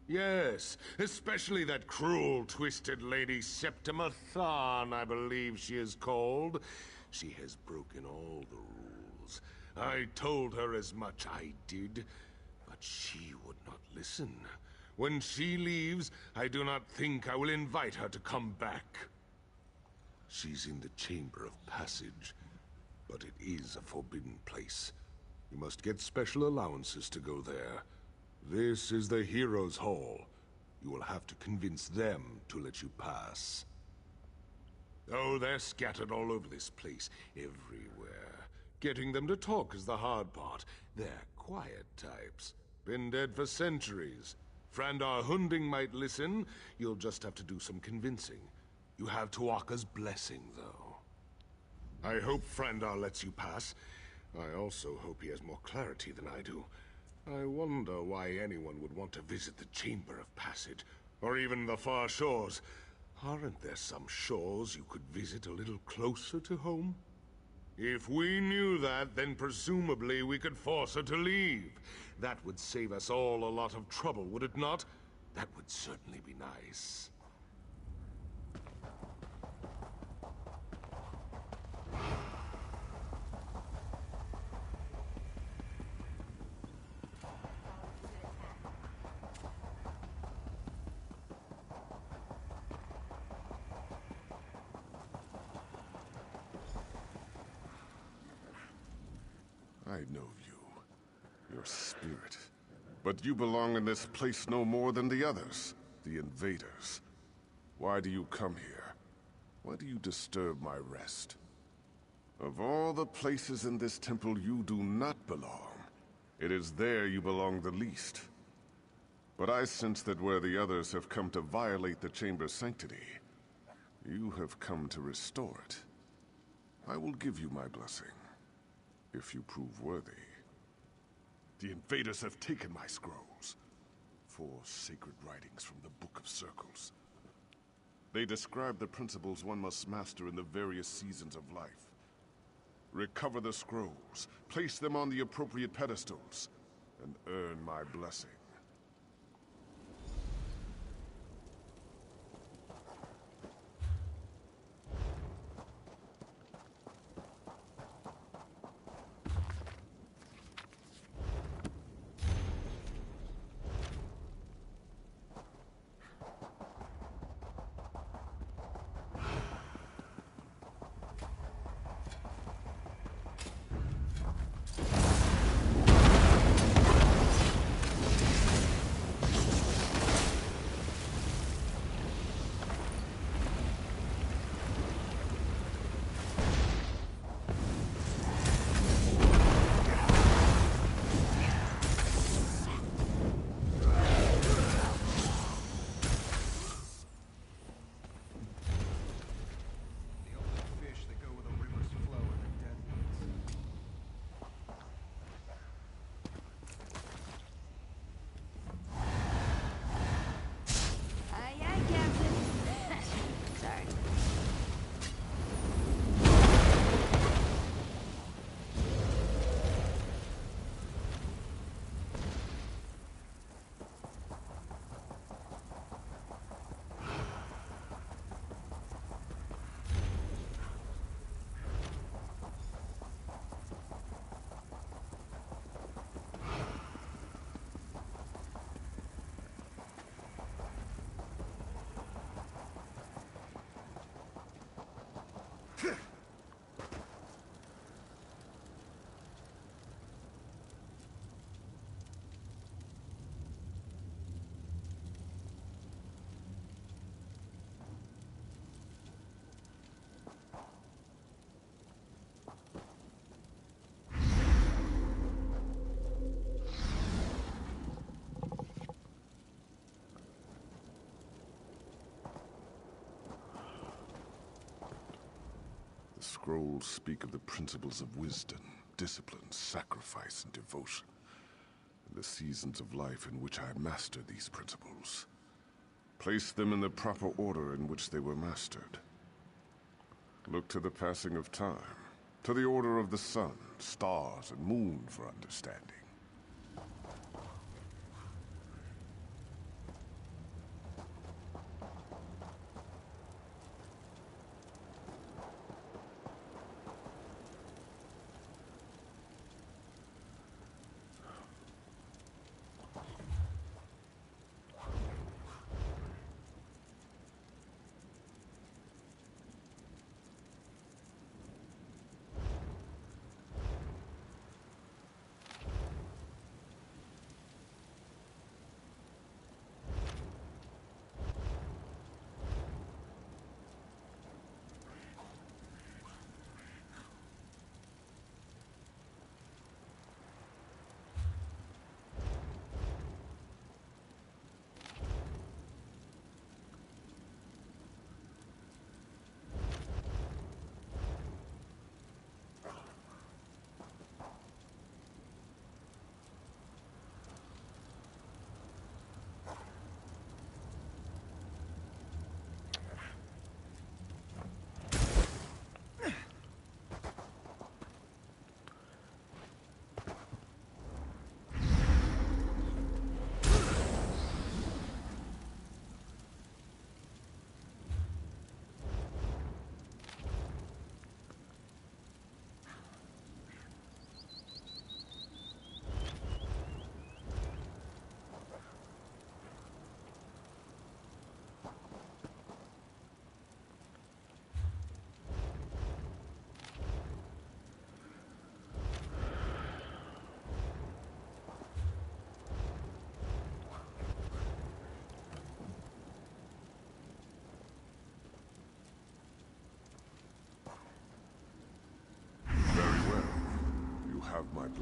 Yes, especially that cruel, twisted lady Septima Tharn, I believe she is called. She has broken all the rules. I told her as much, I did, but she would not listen. When she leaves, I do not think I will invite her to come back. She's in the Chamber of Passage, but it is a forbidden place. You must get special allowances to go there. This is the Heroes' Hall. You will have to convince them to let you pass. Oh, they're scattered all over this place, everywhere. Getting them to talk is the hard part. They're quiet types. Been dead for centuries. Frandar Hunding might listen. You'll just have to do some convincing. You have Tuaka's blessing, though. I hope Frandar lets you pass. I also hope he has more clarity than I do. I wonder why anyone would want to visit the Chamber of Passage, or even the far shores. Aren't there some shores you could visit a little closer to home? If we knew that, then presumably we could force her to leave. That would save us all a lot of trouble, would it not? That would certainly be nice. I know you. Your spirit. But you belong in this place no more than the others. The invaders. Why do you come here? Why do you disturb my rest? Of all the places in this temple you do not belong, it is there you belong the least. But I sense that where the others have come to violate the chamber's sanctity, you have come to restore it. I will give you my blessing, if you prove worthy. The invaders have taken my scrolls, 4 sacred writings from the Book of Circles. They describe the principles one must master in the various seasons of life. Recover the scrolls, place them on the appropriate pedestals, and earn my blessing. The scrolls speak of the principles of wisdom, discipline, sacrifice, and devotion, and the seasons of life in which I mastered these principles. Place them in the proper order in which they were mastered. Look to the passing of time, to the order of the sun, stars, and moon for understanding.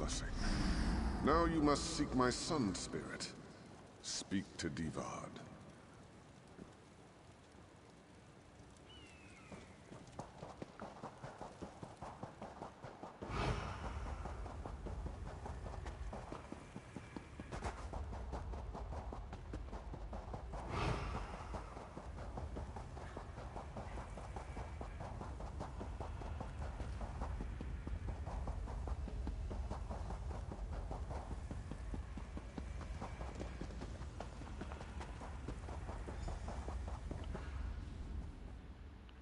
blessing. Now you must seek my sun spirit. Speak to Divad.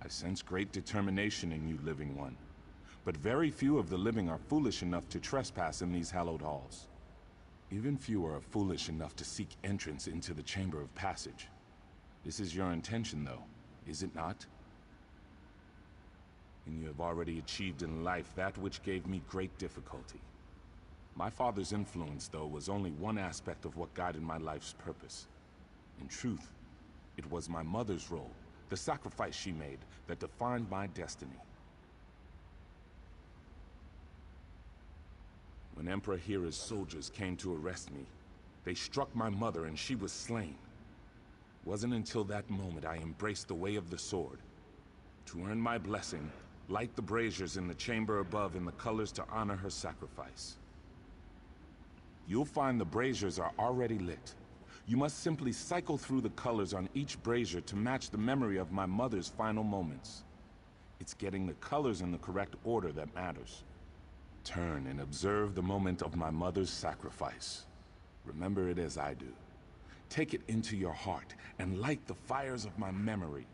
I sense great determination in you, living one. But very few of the living are foolish enough to trespass in these hallowed halls. Even fewer are foolish enough to seek entrance into the Chamber of Passage. This is your intention, though, is it not? And you have already achieved in life that which gave me great difficulty. My father's influence, though, was only one aspect of what guided my life's purpose. In truth, it was my mother's role, the sacrifice she made, that defined my destiny. When Emperor Hira's soldiers came to arrest me, they struck my mother and she was slain. It wasn't until that moment I embraced the way of the sword. To earn my blessing, light the braziers in the chamber above in the colors to honor her sacrifice. You'll find the braziers are already lit. You must simply cycle through the colors on each brazier to match the memory of my mother's final moments. It's getting the colors in the correct order that matters. Turn and observe the moment of my mother's sacrifice. Remember it as I do. Take it into your heart and light the fires of my memory.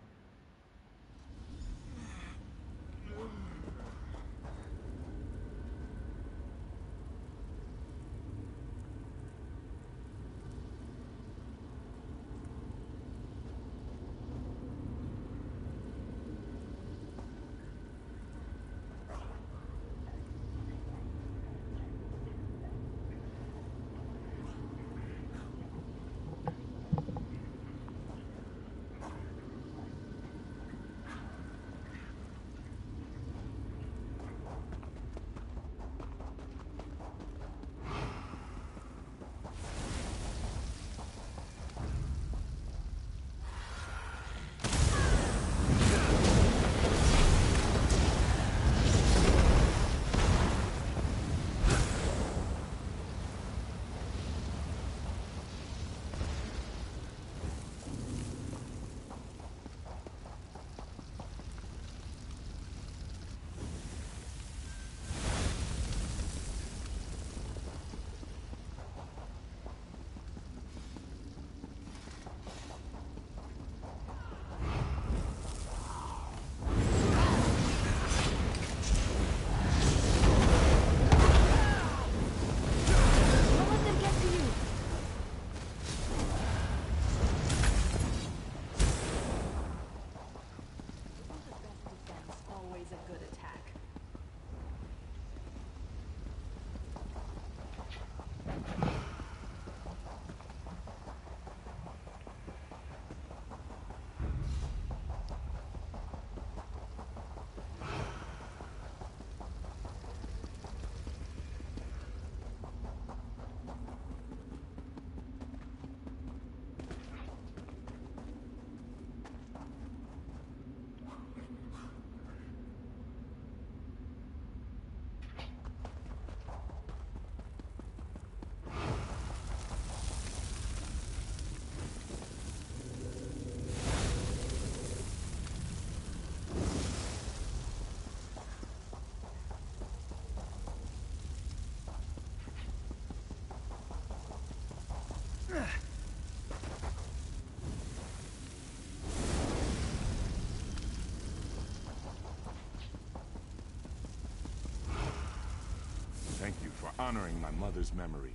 Thank you for honoring my mother's memory.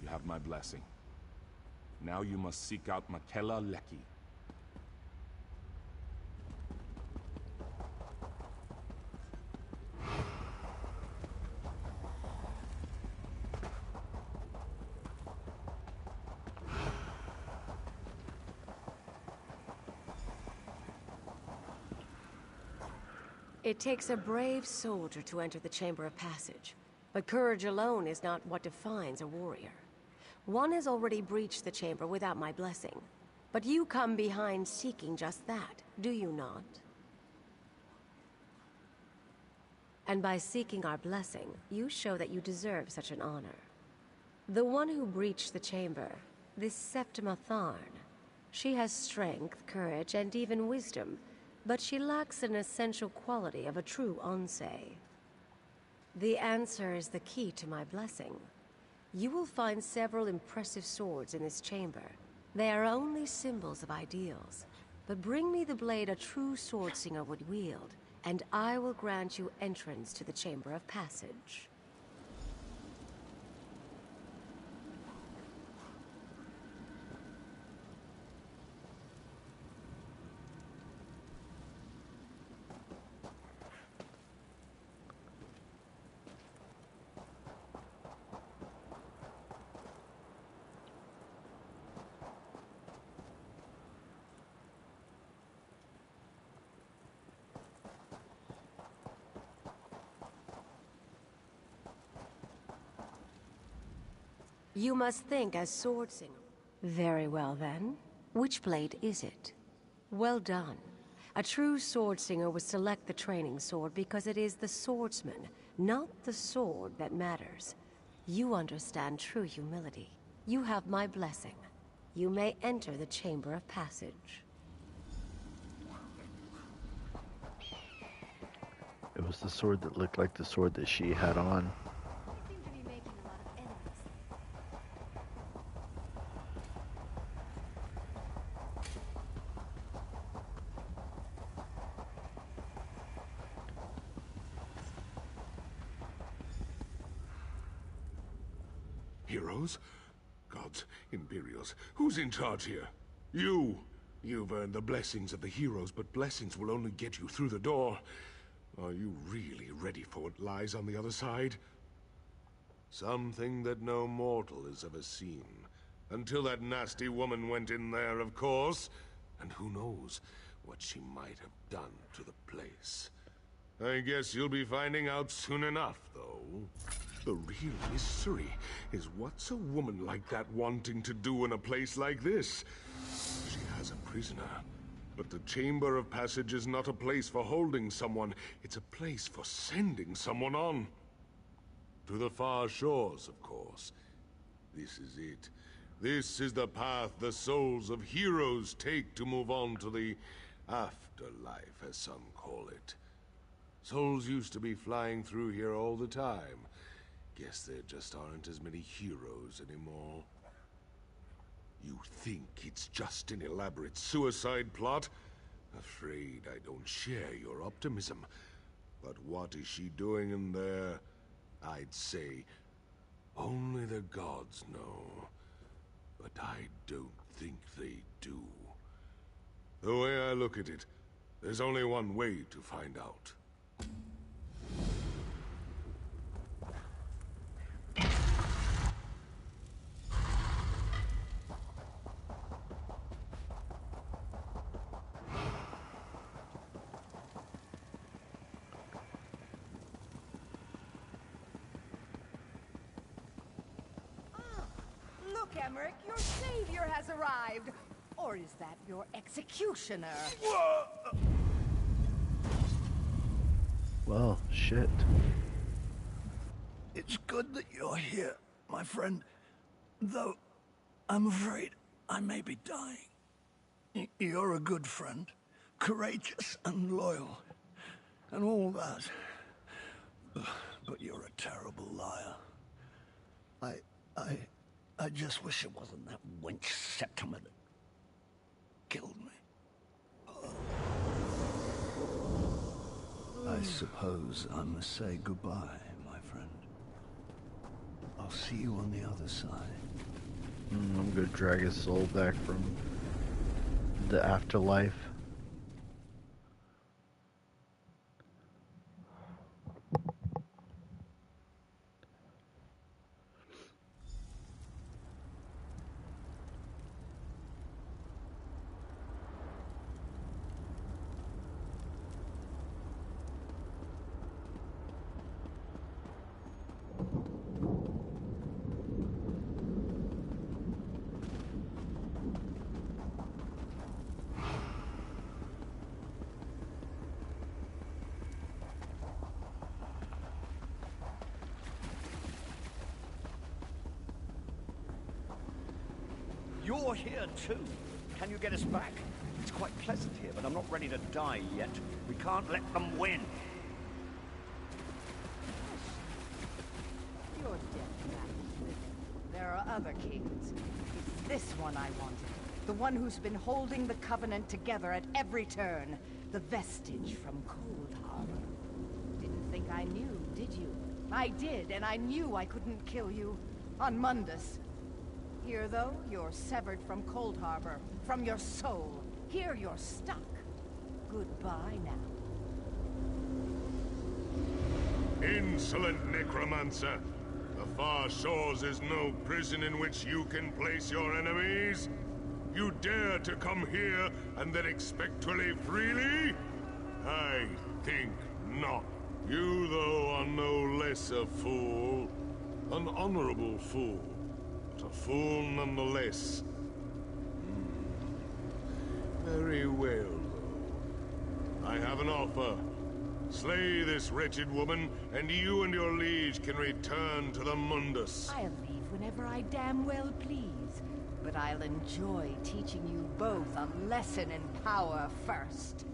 You have my blessing. Now you must seek out Makela Leki. It takes a brave soldier to enter the Chamber of Passage. But courage alone is not what defines a warrior. One has already breached the chamber without my blessing. But you come behind seeking just that, do you not? And by seeking our blessing, you show that you deserve such an honor. The one who breached the chamber, this Septima Tharn, she has strength, courage, and even wisdom, but she lacks an essential quality of a true Onse. The answer is the key to my blessing. You will find several impressive swords in this chamber. They are only symbols of ideals, but bring me the blade a true swordslinger would wield, and I will grant you entrance to the Chamber of Passage. You must think as swordslinger. Very well, then. Which blade is it? Well done. A true swordslinger would select the training sword because it is the swordsman, not the sword, that matters. You understand true humility. You have my blessing. You may enter the Chamber of Passage. It was the sword that looked like the sword that she had on. Heroes? Gods, Imperials, who's in charge here? You! You've earned the blessings of the heroes, but blessings will only get you through the door. Are you really ready for what lies on the other side? Something that no mortal has ever seen. Until that nasty woman went in there, of course. And who knows what she might have done to the place. I guess you'll be finding out soon enough, though. The real mystery is what's a woman like that wanting to do in a place like this? She has a prisoner. But the Chamber of Passage is not a place for holding someone. It's a place for sending someone on. To the far shores, of course. This is it. This is the path the souls of heroes take to move on to the afterlife, as some call it. Souls used to be flying through here all the time. Guess there just aren't as many heroes anymore. You think it's just an elaborate suicide plot? Afraid I don't share your optimism. But what is she doing in there? I'd say only the gods know. But I don't think they do. The way I look at it, there's only one way to find out. Look, Emmerich, your savior has arrived. Or is that your executioner? Well, shit. It's good that you're here, my friend. Though, I'm afraid I may be dying. You're a good friend, courageous and loyal, and all that. But you're a terrible liar. I just wish it wasn't that wench Septima that killed me. I suppose I must say goodbye, my friend. I'll see you on the other side. I'm gonna drag his soul back from the afterlife. You're here too. Can you get us back? It's quite pleasant here, but I'm not ready to die yet. We can't let them win. Your death matters little. There are other kings. It's this one I wanted. The one who's been holding the Covenant together at every turn. The vestige from Cold Harbor. Didn't think I knew, did you? I did, and I knew I couldn't kill you. On Mundus. Here, though, you're severed from Cold Harbor. From your soul. Here you're stuck. Goodbye now. Insolent necromancer! The Far Shores is no prison in which you can place your enemies. You dare to come here and then expect to live freely? I think not. You, though, are no less a fool. An honorable fool, but a fool nonetheless. Very well, though. I have an offer. Slay this wretched woman, and you and your liege can return to the Mundus. I'll leave whenever I damn well please. But I'll enjoy teaching you both a lesson in power first.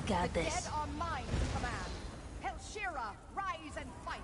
Got this. The dead are mine to command. Helshira, rise and fight.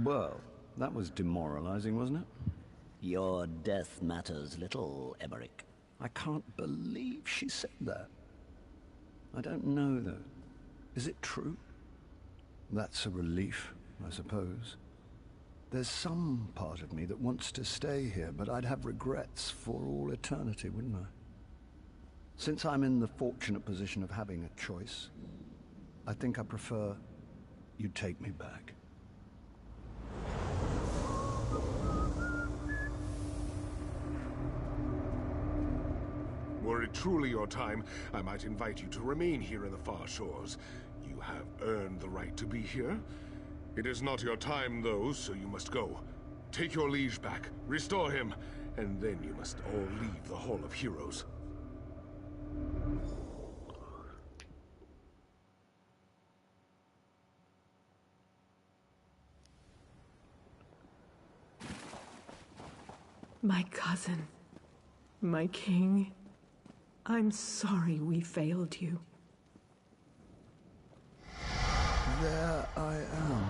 Well, that was demoralizing, wasn't it? Your death matters little, Emmerich. I can't believe she said that. I don't know, though. Is it true? That's a relief, I suppose. There's some part of me that wants to stay here, but I'd have regrets for all eternity, wouldn't I? Since I'm in the fortunate position of having a choice, I think I prefer you take me back. Were it truly your time, I might invite you to remain here in the Far Shores. You have earned the right to be here. It is not your time, though, so you must go. Take your liege back, restore him, and then you must all leave the Hall of Heroes. My cousin, my king, I'm sorry we failed you. There I am,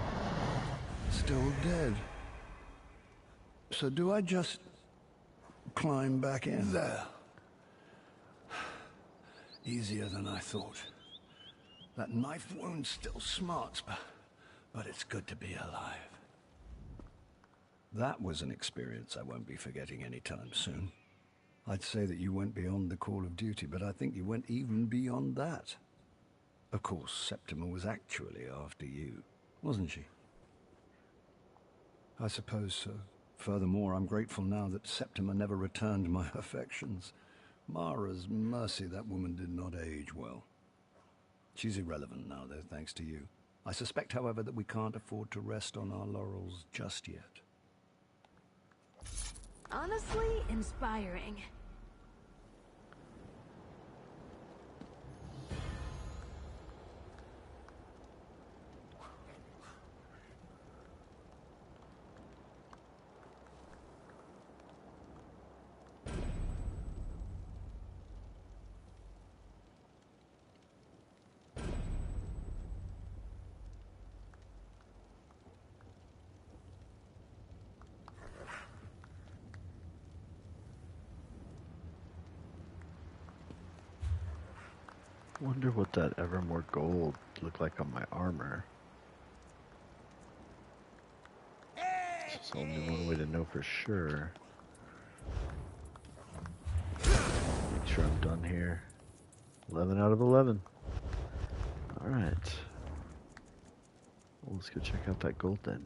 still dead. So do I just climb back in? There. Easier than I thought. That knife wound still smarts, but it's good to be alive. That was an experience I won't be forgetting anytime soon. I'd say that you went beyond the call of duty, but I think you went even beyond that. Of course, Septima was actually after you, wasn't she? I suppose so. Furthermore, I'm grateful now that Septima never returned my affections. Mara's mercy, that woman did not age well. She's irrelevant now, though, thanks to you. I suspect, however, that we can't afford to rest on our laurels just yet. Honestly, inspiring. Wonder what that Evermore gold looked like on my armor. There's only one way to know for sure. Make sure I'm done here. 11 out of 11. Alright. Well, let's go check out that gold then.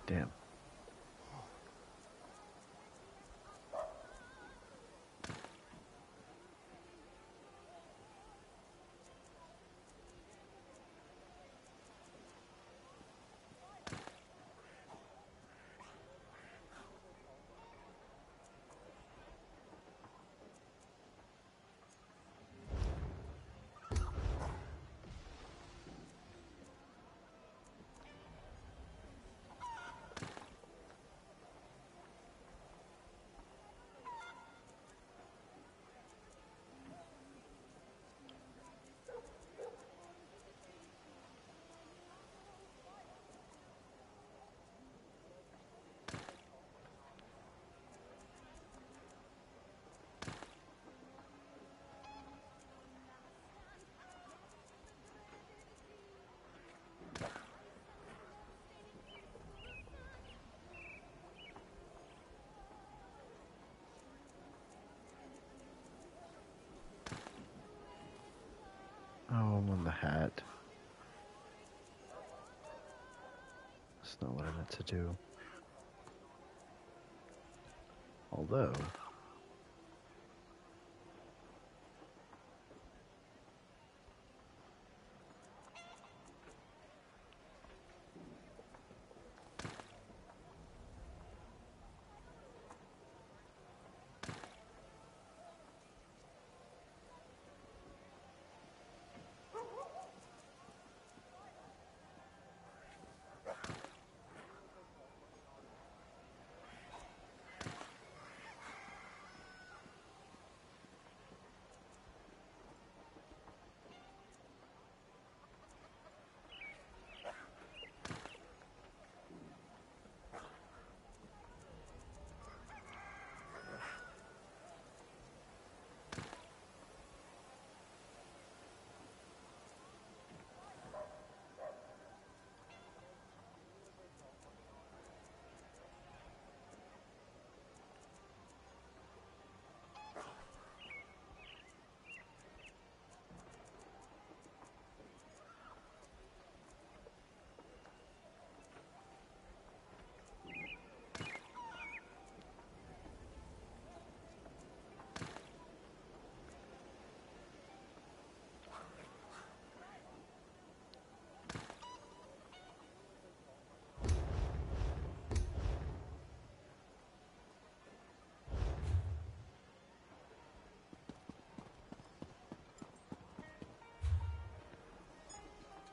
Damn. Oh, I'm on the hat. That's not what I meant to do. Although...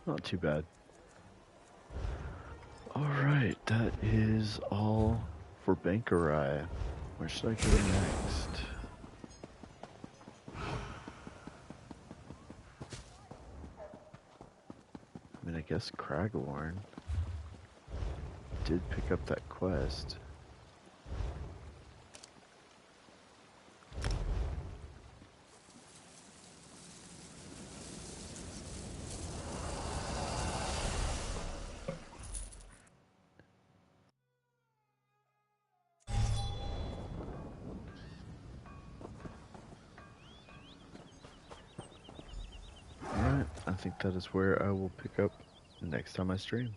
Not too bad. Alright, that is all for Bangkorai. Where should I go next? I mean, I guess Craglorn did pick up that quest. think that is where I will pick up next time I stream.